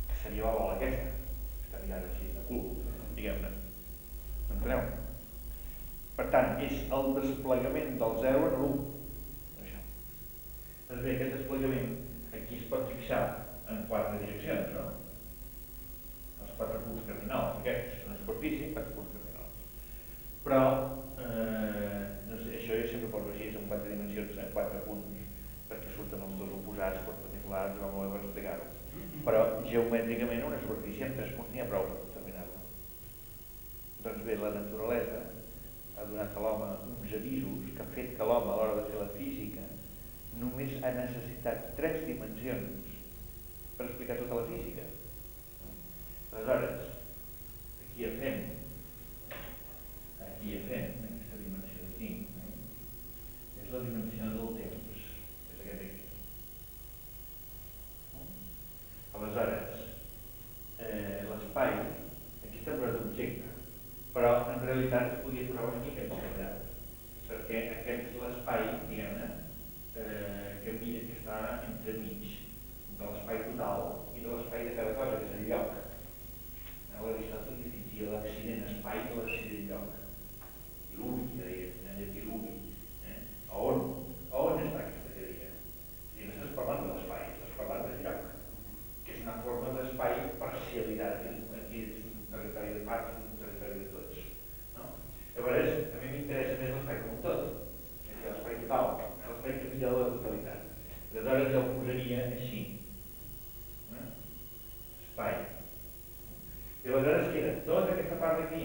que seria la bola aquesta, que està mirada així de cul, diguem-ne. Enteneu? Per tant, és el desplegament del 0 en l'1. Això. Doncs bé, aquest desplegament aquí es pot fixar en 4 direccions, no? Els 4 punts cardinals, aquests, una superfície, 4 punts cardinals. Però, això jo sempre poso així, en 4 dimensions, en 4 punts, perquè surten els dos oposats perpendiculars, vam voler explicar-ho. Però, geomètricament, una superfície amb 3 punts n'hi ha prou per determinar-la. Doncs bé, la naturalesa ha donat a l'home uns avisos que ha fet que l'home a l'hora de fer la física només ha necessitat 3 dimensions per explicar tota la física. Aleshores, aquí ja fem aquesta dimensió d'aquí, és la dimensió del temps, és aquest aquí. Aleshores, l'espai, aquí està posat objecte, però en realitat es podria posar aquí que ens quedat, perquè aquest és l'espai, diguem-ne, que està entremig de l'espai total i de l'espai de cada cosa, que és el lloc. L'Aristòtil distingia l'accident espai de l'accident lloc. L'ubi, que deia, en llatí l'ubi. A on està aquesta teoria? I no estàs parlant de l'espai, estàs parlant del lloc, que és una forma d'espai parcialitat. Aquí és un territori de parts i un territori de tots. No? Llavors, a mi m'interessa més l'espai com un tot, és l'espai total, l'espai que mira la totalitat. Aleshores jo ho posaria així. Espai. I aleshores queda tota aquesta part d'aquí,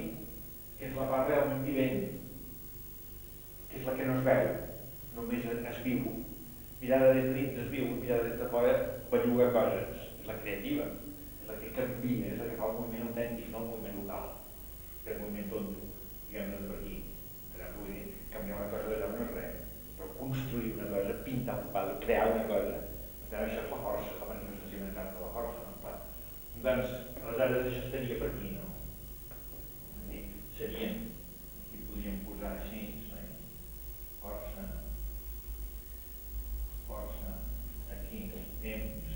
que és la part realment vivent, que és la que no es veu, només es viu. Mirada des de dins es viu, mirada des de fora belluga coses. És la creativa, és la que canvia, és la que fa el moviment autèntic, no el moviment local. El moviment tonto, diguem-ne per aquí. Vull dir, canviar una cosa d'allà no és res, però construir una cosa, pintar un quadre, crear una cosa, això és la força, la manifestació més gran de la força, no? Clar. Doncs, aleshores això estaria per aquí, no? És a dir, serien, aquí podríem posar així, força, aquí, temps,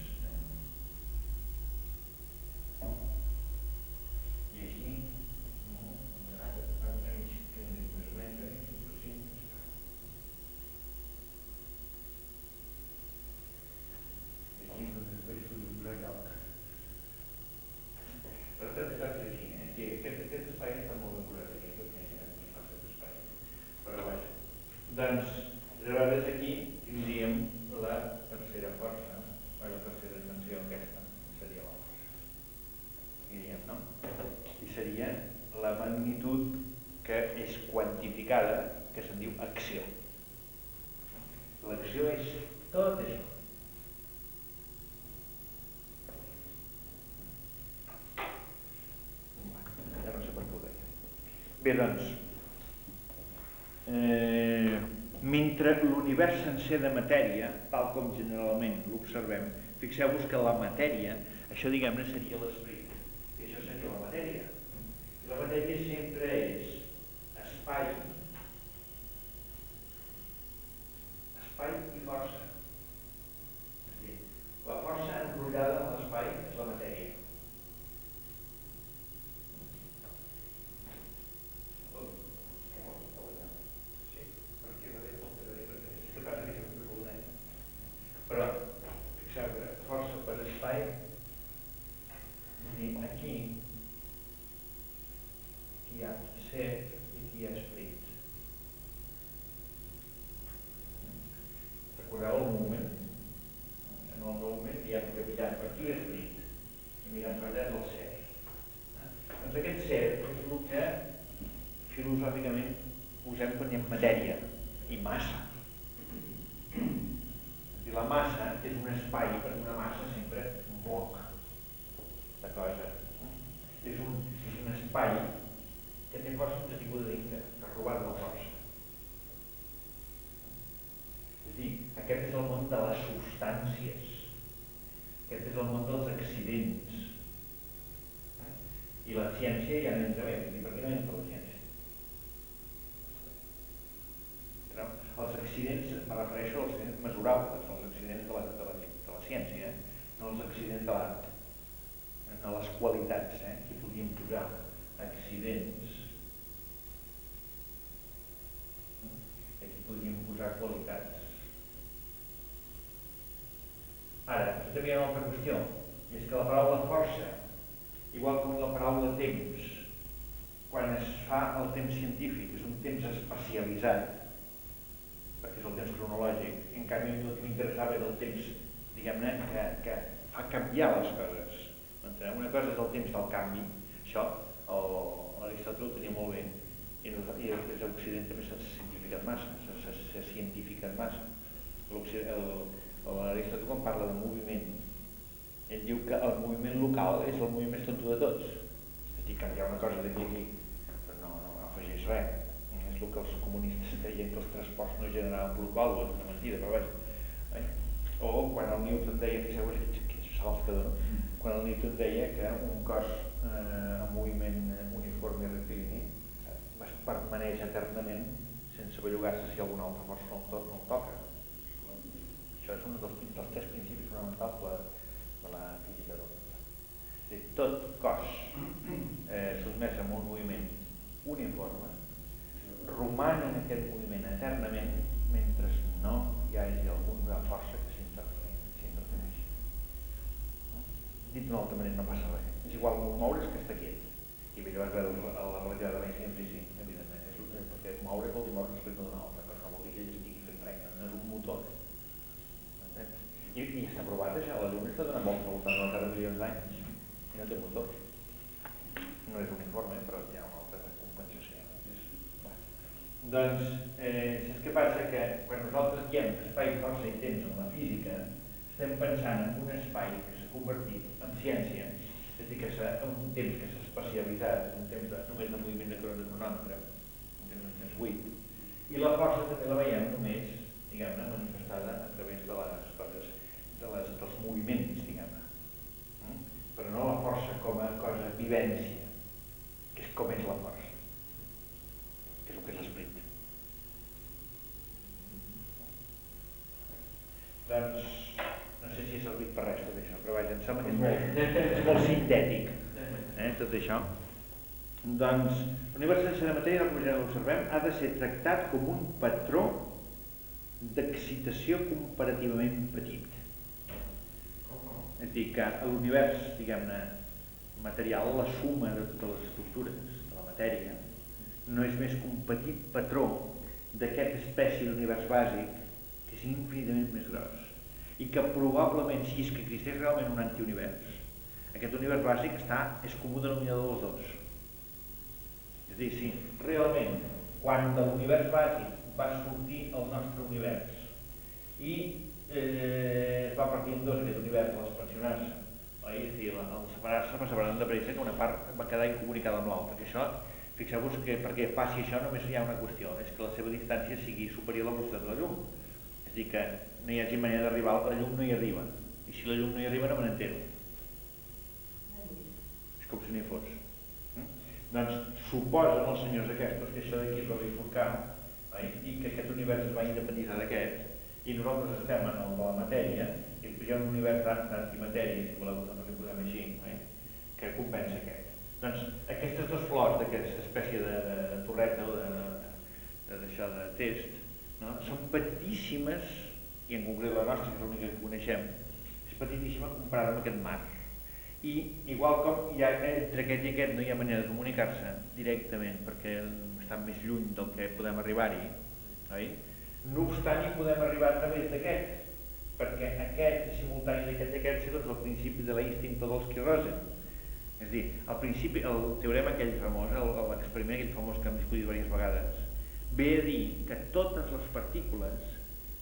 i aquí, aquest espai està molt ben curat aquí, aquest espai. Però vaja, doncs, aleshores aquí tindríem la tercera força, o la tercera dimensió aquesta, seria la força. Diríem, no? I seria la magnitud que és quantificada, que se'n diu acció. L'acció és tot això. Bé, doncs, mentre l'univers sencer de matèria, tal com generalment l'observem, fixeu-vos que la matèria, això diguem-ne seria l'esperit, i això seria la matèria. I la matèria sempre és espai i força. És a dir, la força enrotllada en l'espai és la matèria. Però, fixeu-vos, força per espai, aquí hi ha ser i aquí hi ha esperit. Recordeu el moment? En el moment diem que mirant per aquí l'esperit i mirant per allà el ser. Doncs aquest ser és el que filosòficament posem quan hi ha matèria i massa. La massa és un espai, perquè una massa sempre és un bloc de cosa. És un espai que té força entretinguda dintre, que ha robat la força. És a dir, aquest és el món de les substàncies, aquest és el món dels accidents. I la ciència ja no entra bé, per què no entra la ciència? Els accidents, me refereixo als accidents mesurables, als accidents de la ciència, no als accidents de l'art, no les qualitats, que podríem posar accidents, aquí podríem posar qualitats. Ara, també hi ha una altra qüestió, i és que la paraula força, igual com la paraula temps, quan es fa el temps científic, és un temps especialitzat, perquè és el temps cronològic, en canvi el que m'interessava era el temps, diguem-ne, que fa canviar les coses. Una cosa és el temps del canvi, això, l'Aristòtil ho tenia molt bé, i després a Occident també s'ha simplificat massa, s'ha cientificat massa. L'Aristòtil, quan parla de moviment, ell diu que el moviment local és el moviment més tonto de tots. És a dir, canviar una cosa d'aquí a aquí, però no afegeix res. És el que els comunistes deien que els transports no generaven plusvàlua, és una mentida, però vaja. O quan el Newton deia, fixeu-vos quins salts que dono, quan el Newton deia que un cos en moviment uniforme i rectilini es permaneix eternament sense bellugar-se si alguna altra força no el toca. Això és un dels tres principis fonamentals de la física del món. És a dir, tot cos sotmès a un moviment uniforme roman en aquest moviment eternament mentre no hi hagi alguna força que s'interfereix. Dit d'una altra manera, no passa res. És igual moure's que estar quiet. I bé, llavors a la realitat de l'Einstein, sí, evidentment, perquè moure vol dir moure's respecte d'una altra, però no vol dir que ell estigui fent res, no és un motor. I està provat això, la Lluna està donant voltes al voltant de la Terra milions d'anys i no té motor. No és uniforme, però hi ha una altra compensació. Doncs, saps què passa? Que quan nosaltres diem espai, força i temps en la física, estem pensant en un espai que s'ha convertit en ciència, és a dir, que un temps que s'ha especialitzat, un temps només de moviment de cronòmetre, en 1908, i la força també la veiem només, diguem-ne, manifestada a través de les coses, dels moviments, diguem-ne. Però no la força com a cosa vivència, que és com és la força, que és el que és l'esperit. Doncs, no sé si ha servit per res tot això, però vaja, em sembla que és molt sintètic, tot això. Doncs, l'univers sense de matèria, com ja l'observem, ha de ser tractat com un patró d'excitació comparativament petit. És a dir, que l'univers, diguem-ne, material, la suma de totes les estructures de la matèria, no és més que un petit patró d'aquesta espècie d'univers bàsic que és infinitament més gros i que probablement, si és que existeix realment un antiunivers, aquest univers bàsic és comú denominador dels dos. És a dir, si realment, quan de l'univers bàsic va sortir el nostre univers i es va partir en dos aquest univers, l'expansionar-se, és a dir, al separar-se va separar de pressa que una part va quedar incomunicada amb l'altra, que això, fixeu-vos que perquè passi això només hi ha una qüestió, és que la seva distància sigui superior a la velocitat de la llum, és a dir, que no hi hagi manera d'arribar, la llum no hi arriba, i si la llum no hi arriba no me n'entero, és com si no hi fos. Doncs suposen els senyors aquests que això d'aquí es va bifurcar i que aquest univers es va independitzar d'aquest, i nosaltres estem en el de la matèria, i després hi ha un univers d'antimatèria, si voleu, també li posem així, que compensa aquest. Doncs aquestes dues flors d'aquesta espècie de torreta o de test, són petitíssimes, i en concret la nostra, que és l'única que coneixem, és petitíssima comparada amb aquest mar. I igual com entre aquest i aquest no hi ha manera de comunicar-se directament perquè estan més lluny del que podem arribar-hi, no obstant hi podem arribar a través d'aquest, perquè aquest simultani d'aquest i aquest és el principi de l'instinto dels Rosen. És a dir, al principi, el teorema aquell famós, l'experiment aquell famós que hem discutit diverses vegades, ve a dir que totes les partícules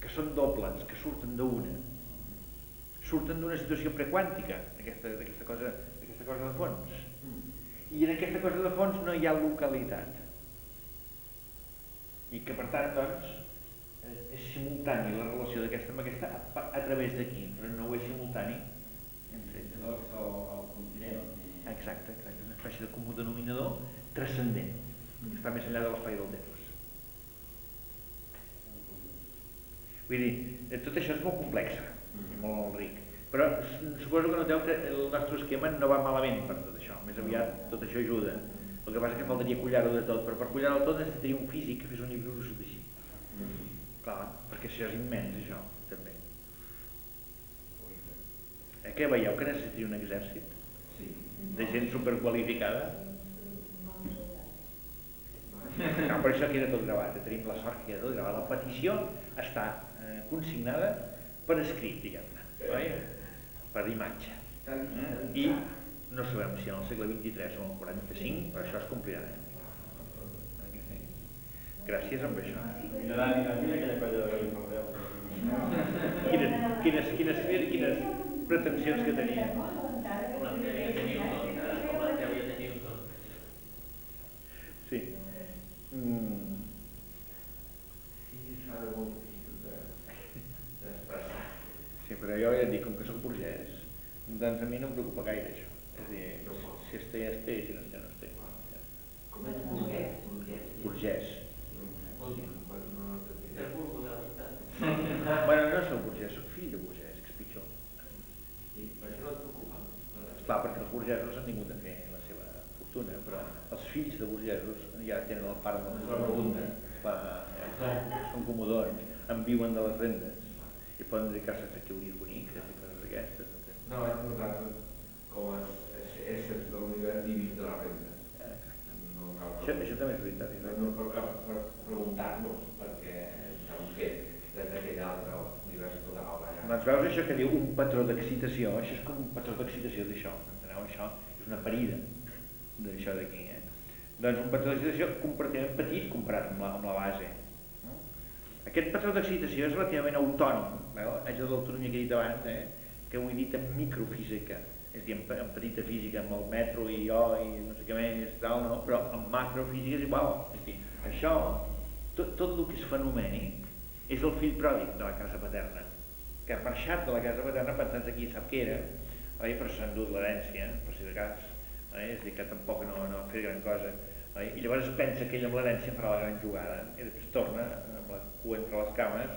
que són dobles, que surten d'una, surten d'una situació prequàntica, d'aquesta cosa de fons. I en aquesta cosa de fons no hi ha localitat. I que per tant, doncs, és simultani la relació d'aquesta amb aquesta a través d'aquí, però no ho és simultani entre ells. El continent. Exacte, una espècie de comú denominador transcendent, que està més enllà de l'espai del temps. Vull dir, tot això és molt complex i molt ric, però suposo que noteu que el nostre esquema no va malament per tot això, més aviat tot això ajuda. El que passa és que faltaria collar-ho de tot, però per collar-ho tot necessitaria un físic que fes un llibre gruixut així. Clar, perquè això és immens, això, també. Què veieu? Que necessitaria un exèrcit? Sí. De gent superqualificada? No, per això queda tot gravat, tenim la sort que queda tot gravat. La petició està consignada per escrit, diguem-ne, per imatge. I No sabem si en el segle XXIII o en el 45, però això es complirà. Gràcies amb això. Mira aquella colla de l'informeu. Quines pretensions que tenia. Com la teoria de Newton, com la teoria de Newton. Sí. Sí, es fa molt difícil d'expressar. Sí, però jo ja et dic, com que soc burgès, doncs a mi no em preocupa gaire això. És a dir, si es té, es té, si no es té, no es té. Com és burgès? Burgès. Vol dir, no El bulbo de la ciutat. Bueno, no soc burgès, soc fill de burgès, que és pitjor. I per això no et preocupa? Esclar, perquè els burgesos han vingut a fer la seva fortuna, però els fills de burgesos ja tenen el pare amb la pregunta. Són comodons, en viuen de les rendes i poden dedicar-se a fer teories boniques i coses d'aquestes. No, és nosaltres com a éssers de l'univers vivim de la renda. Això també és veritat. No cal preguntar-nos perquè sabem que des d'aquell altre univers total. Doncs veus això que diu un patró d'excitació, això és com un patró d'excitació d'això, enteneu? Això és una parida d'això d'aquí. Doncs un patró d'excitació comparativament petit comparat amb la base. Aquest patró d'excitació és relativament autònom, veu? Això de l'autonomia que he dit abans, que ho he dit en microfísica, és a dir, en petita física, amb el metro i jo i no sé què més, tal, no? Però en macrofísica és igual. És a dir, això, tot el que és fenomènic, és el fill pròdig de la casa paterna, que ha marxat de la casa paterna pensant que sap què era, però s'ha endut l'herència, per si de cas, és a dir, que tampoc no ha fet gran cosa, i llavors es pensa que ell amb l'herència farà la gran jugada, i després torna amb la cua entre les cames,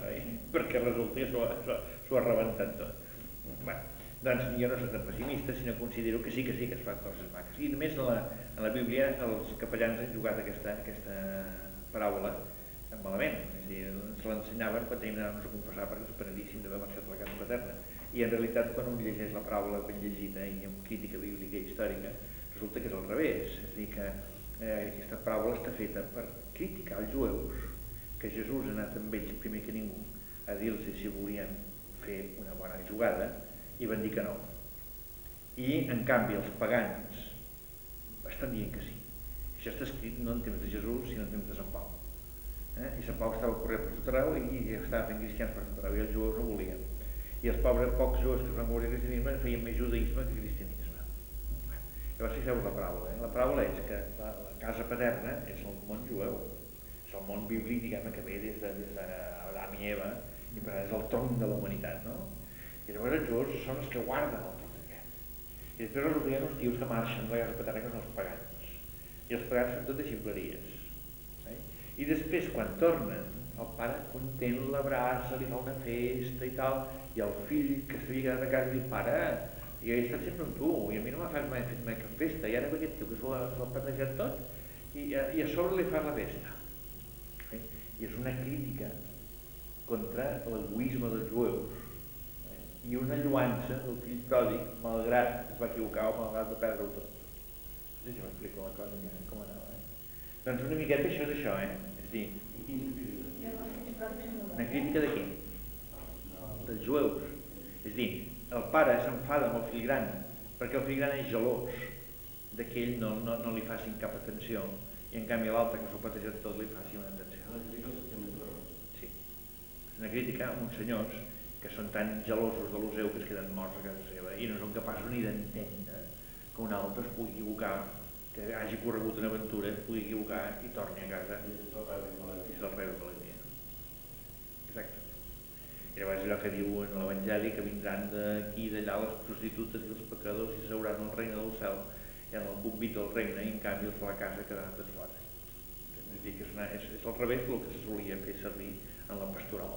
perquè resulta que s'ho ha rebentat tot. Doncs jo no soc tan pessimista, sinó considero que sí que es fan coses maques. I només en la Bíblia els capellans han jugat aquesta paràbola malament, és a dir, ens l'ensenyaven quan teníem d'anar-nos a confessar perquè ens penedíssim d'haver marxat a la casa paterna. I en realitat quan un llegeix la paràbola ben llegida i amb crítica bíblica i històrica, resulta que és al revés, és a dir, que aquesta paràbola està feta per criticar els jueus, que Jesús ha anat amb ells primer que ningú a dir-los si volien fer una bona jugada, i van dir que no. I en canvi els pagans estan dient que sí. Això està escrit no en temps de Jesús sinó en temps de Sant Pau. I Sant Pau estava corrent per tot arreu i estava fent cristians per tot arreu i els jueus no volien. I els pocs jueus que es van morir al cristianisme feien més judaïsme que cristianisme. Llavors fixeu-vos la paràbola. La paràbola és que la casa paterna és el món jueu, és el món bíblic, diguem-ne, que ve des d'Adam i Eva i per és el tronc de la humanitat, no? I llavors els jueus són els que guarden el tronc aquest. I després resulta que hi ha uns tios que marxen de la casa paterna que són els pagans. I els pagans fan tot de ximpleries. I després, quan tornen, el pare content l'abraça, li fa una festa i tal, i el fill que s'havia quedat a casa diu, pare, jo he estat sempre amb tu, i a mi no m'ha fet mai cap festa, i ara ve aquest tio que s'ho ha patejat tot, i a sobre li fa la festa. I és una crítica contra l'egoisme dels jueus, i una lluança del fill pròdig, malgrat es va equivocar o malgrat de perdre-ho tot. No sé si m'explico la cosa com anava. Doncs una miqueta això és això, és a dir, una crítica de què? Dels jueus. És a dir, el pare s'enfada amb el fill gran, perquè el fill gran és gelós de que ell no li facin cap atenció, i en canvi l'altre que s'ho patejat tot li faci una atenció. Sí. És una crítica a uns senyors que són tan gelosos de l'useu que es queden morts a casa seva i no són capaços ni d'entendre que un altre es pugui equivocar, que hagi corregut una aventura, es pugui equivocar i torni a casa. És el rei de l'alegria. Exacte. I llavors allò que diu en l'Evangeli que vindran d'aquí i d'allà les prostitutes i els pecadors i seuran al regne del cel i en el convit al regne i en canvi els de la casa quedaran de fora. És a dir, que és al revés del que se solia fer servir en la pastoral.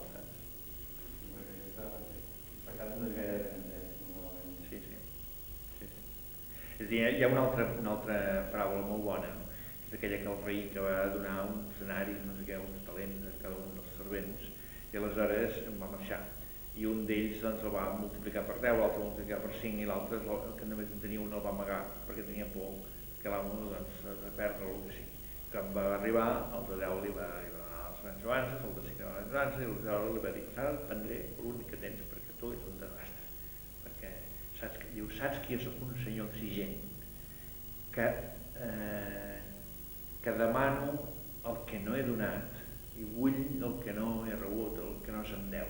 És a dir, hi ha una altra paràbola molt bona, és aquella que el rei que va donar uns denaris, no sé què, uns talents a cada un dels servents, i aleshores va marxar. I un d'ells doncs, el va multiplicar per 10, l'altre el multiplicar per 5 i l'altre, que només en tenia un, el va amagar perquè tenia por que l'amo doncs, de perdre el que sigui. Quan va arribar, el de 10 li va donar les grans avances, el de 5 li va donar les avances, i el de 10 li va dir, ara et prendré l'únic que tens perquè tu ets un desastre. Perquè saps que jo soc un senyor exigent que demano el que no he donat i vull el que no he rebut, el que no se'm deu.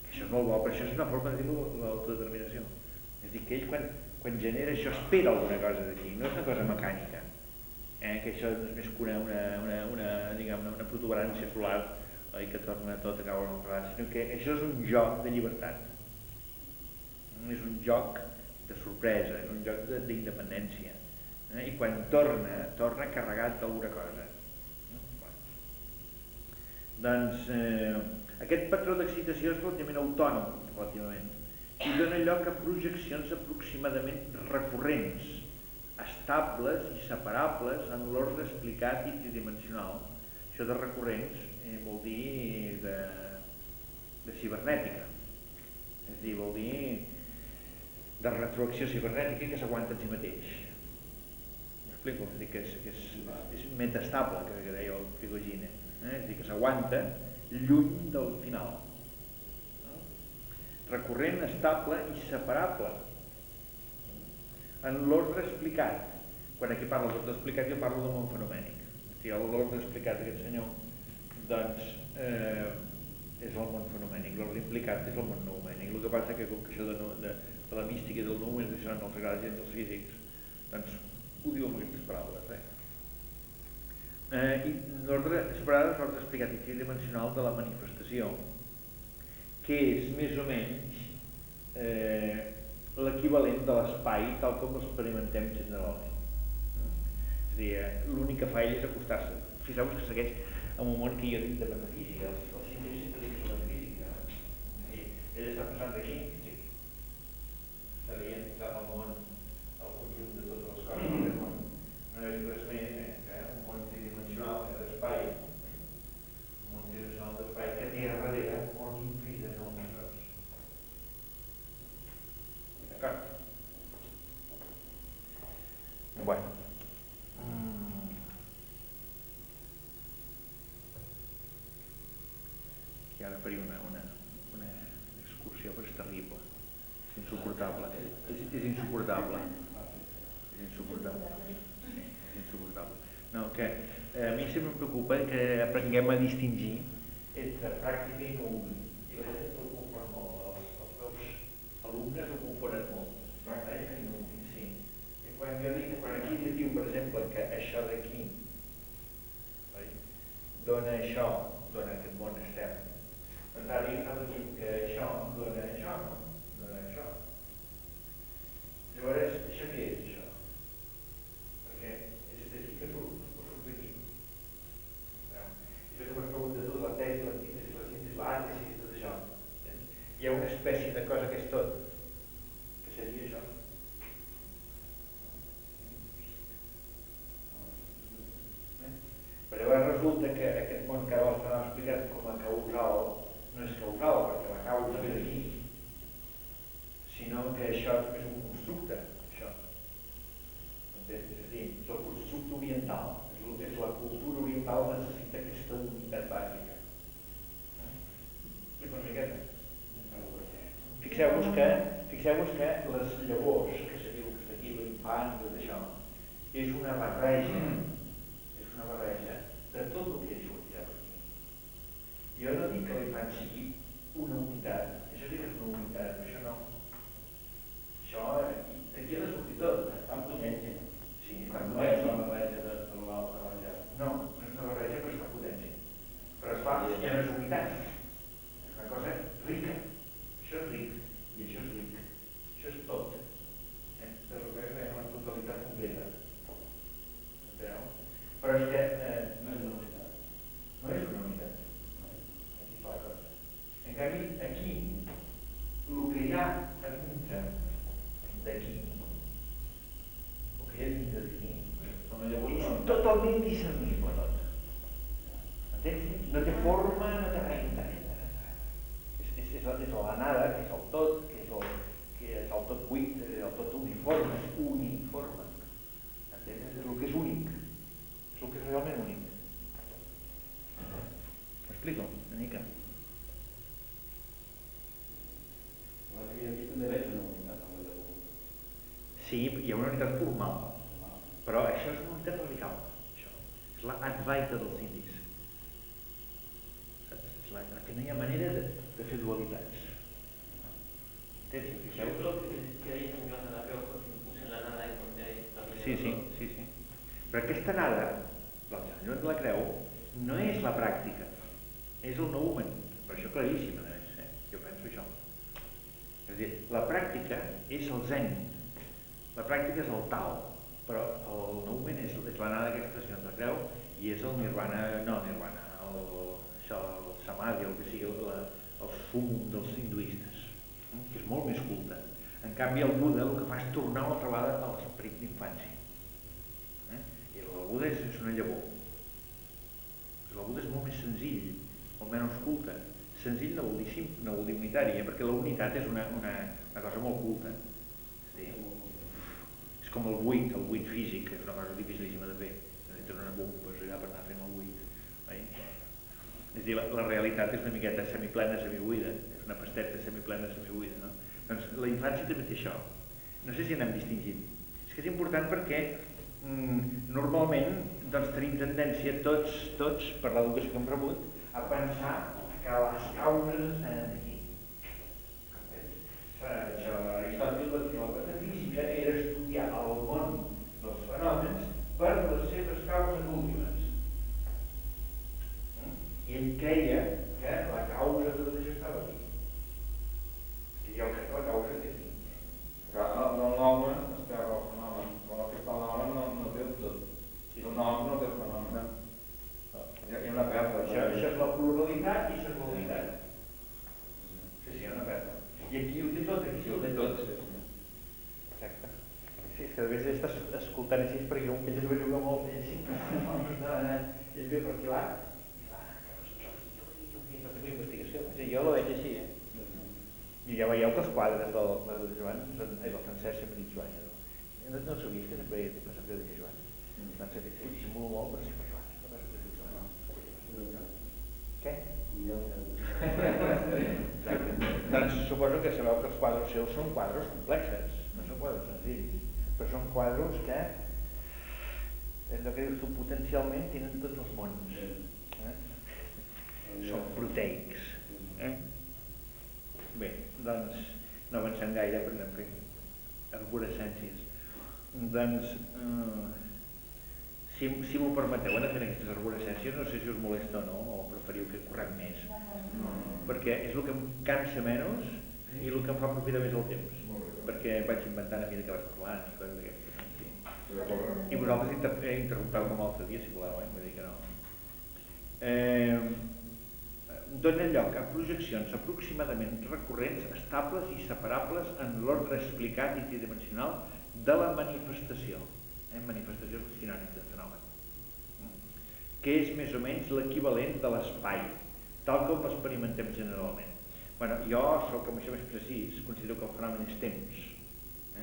Això és molt bo, però això és una forma de dir l'autodeterminació. És a dir, que ell quan genera això espera alguna cosa d'aquí, no és una cosa mecànica, que això no és més que una protuberància solar que torna tot a caure en el relat, sinó que això és un joc de llibertat, és un joc de sorpresa, és un joc d'independència, i quan torna carregat d'alguna cosa. Doncs aquest patró d'excitació és relativament autònom, i dona lloc a projeccions aproximadament recurrents, estables i separables en l'ordre explicat i tridimensional. Això de recurrents vol dir de cibernètica, és a dir, vol dir de retroacció cibernètica que s'aguanta en si mateix. M'explico? És a dir, que és metastable, que deia el Prigogine, és a dir, que s'aguanta lluny del final. Recurrent, estable i separable en l'ordre explicat. Quan aquí parlo d'ordre explicat jo parlo de món fenomènic. L'ordre explicat d'aquest senyor doncs és el món fenomènic, l'ordre implicat és el món noumènic. El que passa que com que això de la mística i del nou és això no els agrada gens als físics, doncs ho diu amb aquestes paraules. I l'ordre separat és l'ordre explicat i tridimensional de la manifestació, que és més o menys l'equivalent de l'espai tal com l'experimentem generalment. És a dir, l'únic que fa ell és acostar-se. Fixeu-vos que segueix en un món que jo dic de metafísica, els científics sempre diuen la metafísica. Ell està passant d'aquí, està veient el món, el conjunt de totes les coses d'aquest món. No és res més que un món tridimensional d'espai, un món tridimensional d'espai que té a darrere un món infinit de nombres. D'acord? Bueno. I ara faria una excursió, però és terrible. És insuportable. És insuportable. És insuportable. És insuportable. No, que a mi sempre em preocupa que aprenguem a distingir entre pràctica i noum. I la gent ho confon molt. Els meus alumnes ho confonen molt. Pràctica i noum, sí. I quan jo dic, quan aquí es diu, per exemple, que això d'aquí dona això, dona aquest món extern. Doncs ara jo estava dient que això dona això, no? Dona això. Llavors, això què és, això? Perquè és d'aquí que surt, o surt d'aquí. És el que m'has preguntat tu, la tesi, l'antítesi, la síntesi, l'àntesi, tot això. Hi ha una espècie de cosa que és tot, que seria això. Però llavors resulta que aquest món que ara l'estàvem explicant com a causal no és causal, perquè la causa ve d'aquí, sinó que això és un constructe, això. Entens? És a dir, és el constructe oriental, és la cultura oriental necessita aquesta unitat bàsica. Explico una miqueta. Fixeu-vos que les llavors, que se diu que està aquí l'infant, tot això, és una barreja de tot el que és unitat aquí. Jo no dic que l'infant sigui una unitat, això sí que és una unitat, però això no. Això, aquí ha de sortir tot. Està en potència. Sí, està en No és potència. una barreja de l'altra barreja. No, no és una barreja, però està en potència. Però esclar, ja no és unitat. És una cosa rica. Això és ric, i això és ric. Això és tot. De res és una totalitat completa. Enteneu? Però és que No és una unitat. no és una unitat. Aquí està la cosa. En canvi, aquí, el que hi ha a dintre d'aquí, el que hi ha dintre d'aquí, és totalment discernible tot. Entens? No té forma, no té res. És la nada, que és el tot, que és el tot buit, el tot uniforme, és uniforme. Entens? És el que és únic. És el que és realment únic. M'explico una mica. Aquí també veig una unitat amb la llavor. Sí, hi ha una unitat formal. Però això és una unitat radical, això. És la Advaita dels indis. És la que no hi ha manera de fer dualitats. Entens? Si fixeu? que deia que jo anava a veure que la nada i com Sí. Però aquesta nada, del Sant Joan de la Creu, no és la pràctica, és el noumen. Per això claríssim, a més, jo penso això. És a dir, la pràctica és el zen, la pràctica és el Tao, però el noumen és l'anada d'aquesta estació de la Creu i és el nirvana, el samadhi, el que sigui el sumum dels hinduistes, que és molt més culte. En canvi, el Buda el que fa és tornar una altra vegada a l'esperit d'infància. I el Buda és una llavor. El Buda és molt més senzill, molt menys culte. Senzill no vol dir unitari, perquè la unitat és una cosa molt culta. És com el buit físic, que és una cosa dificilíssima de fer. Necessites unes bombes allà per anar fent el buit. És a dir, la realitat és una miqueta semiplena, semibuida, és una pasteta semiplena, semibuida, no? Doncs la infància també té això. No sé si anem distingint. És que és important perquè normalment doncs, tenim tendència tots, per l'educació que hem rebut, a pensar que les causes estan aquí. Aristòtil, la metafísica era estudiar el món dels fenòmens per les seves causes últimes. I ell creia que la causa de tot això estava aquí. I jo crec que la causa és aquí. L'home, el fenomen, quan el que fa l'home no té el tot. L'home no té el fenomen. Hi ha una pèrdua. Això és la pluralitat i això és la unitat. Sí, hi ha una pèrdua. I aquí ho té tot, aquí ho té tot. Exacte. Sí, és que de vegades estàs escoltant així perquè un que ell es va jugar molt, ell ve per aquí l'art, investigació. Jo la veig així, I ja veieu que els quadres del Joan, del Francesc sempre dic Joan. No sabies que sempre deia Joan? Ell dissimula molt, però sempre Joan. Què? Doncs suposo que sabeu que els quadres seus són quadres complexes, no són quadres senzills, però són quadres que, allò que dius tu, potencialment tenen tots els mons. Són proteics. Bé, doncs no avancem gaire perquè anem fent arborescències. Doncs, si m'ho permeteu, anar fent aquestes arborescències, no sé si us molesta o no, o preferiu que correm més. Perquè és el que em cansa menys i el que em fa aprofitar més el temps. Perquè vaig inventant a mesura que vaig parlant i coses d'aquestes. I vosaltres interrompeu-me un altre dia, si voleu, vull dir que no. Dóna lloc a projeccions aproximadament recurrents, estables i separables en l'ordre explicat i tridimensional de la manifestació. Manifestació és sinònim de fenomen. Que és més o menys l'equivalent de l'espai, tal com l'experimentem generalment. Jo, com això més precís, considero que el fenomen és temps.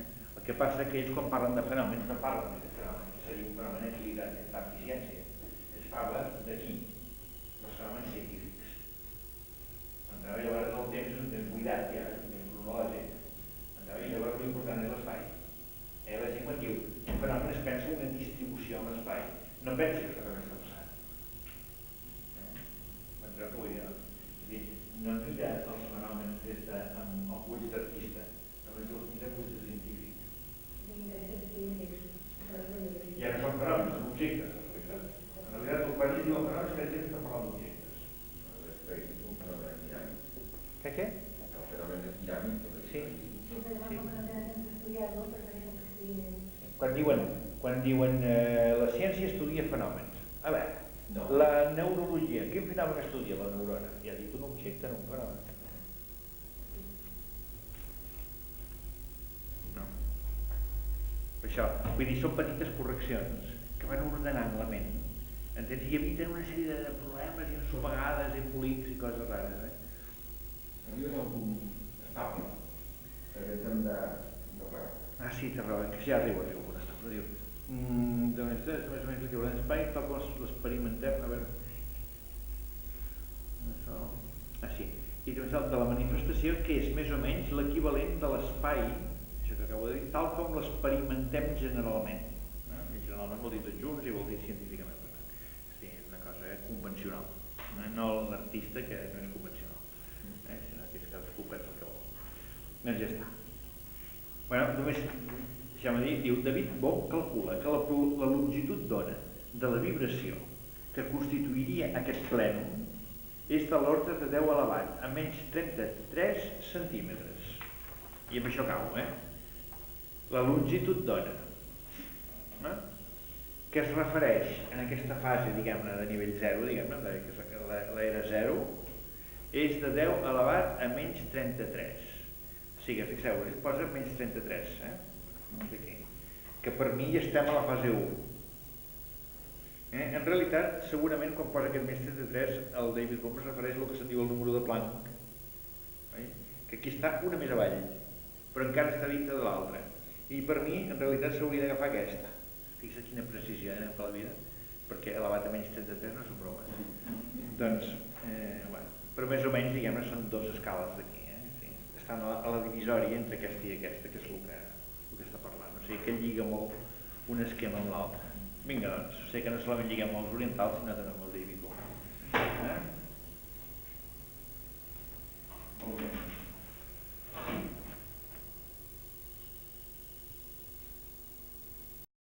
El que passa que ells quan parlen de fenòmens no parlen de fenòmens, és a dir, un fenomen equilibrat entre art i ciència. Es parla d'aquí, dels fenòmens científics. Llavors el temps és un temps buidat, ja, és un temps cronològic. Llavors l'important és l'espai. La gent quan diu un fenomen es pensa en una distribució en l'espai. No pensa que això està passant. M'entreu que vull dir? És a dir, no mira els fenòmens des amb ulls d'artista, només els mira amb ulls de científic. I ara són fenòmens, són objectes, en realitat. En realitat, quan ells diuen fenòmens, que ells estan parlant d'objectes. Què? El fenomen és dinàmic. Sí. Quan diuen la ciència estudia fenòmens. A veure, la neurologia, quin fenomen estudia la neurona? Ja ha dit un objecte, no un fenomen. No. Això, vull dir, són petites correccions que van ordenant la ment. Entens? I eviten una sèrie de problemes i ensopegades, embolics i coses rares, Arribes al punt estable, perquè hem de plegar. Sí, té raó, que ja arribo al punt estable. Diu, doncs és més o menys l'equivalent d'espai, tal com l'experimentem, a veure... Sí, i també de la manifestació, que és més o menys l'equivalent de l'espai, això que acabo de dir, tal com l'experimentem generalment. nomes vol dir tots junts i vol dir científicament parlant. Sí, és una cosa convencional, no l'artista, que no és convencional, sinó que és cadascú pensa el que vol. Doncs ja està. Bueno, només deixem dir, diu, David Bohm calcula que la longitud d'ona de la vibració que constituiria aquest plènum és de l'ordre de 10 elevat a menys 33 centímetres. I amb això cau, La longitud d'ona, que es refereix en aquesta fase, diguem-ne, de nivell 0, diguem-ne, que l'era 0, és de 10 elevat a menys 33. O sigui, fixeu-vos, es posa menys 33, aquí. Que per mi ja estem a la fase 1. En realitat, segurament, quan posa aquest menys 33, el David Bohm es refereix al que se'n diu el número de Planck, que aquí està una més avall, però encara està dintre de l'altra. I per mi, en realitat, s'hauria d'agafar aquesta. Fixa't quina precisió per la vida, perquè elevat a menys 33 no són bromes. Doncs, bueno, però més o menys, diguem-ne, són 2 escales d'aquí. Estan a la divisòria entre aquesta i aquesta, que és el que està parlant. O sigui, que lliga molt un esquema amb l'altre. Vinga, doncs, sé que no solament lliguem amb els orientals, sinó també amb el David Bohm.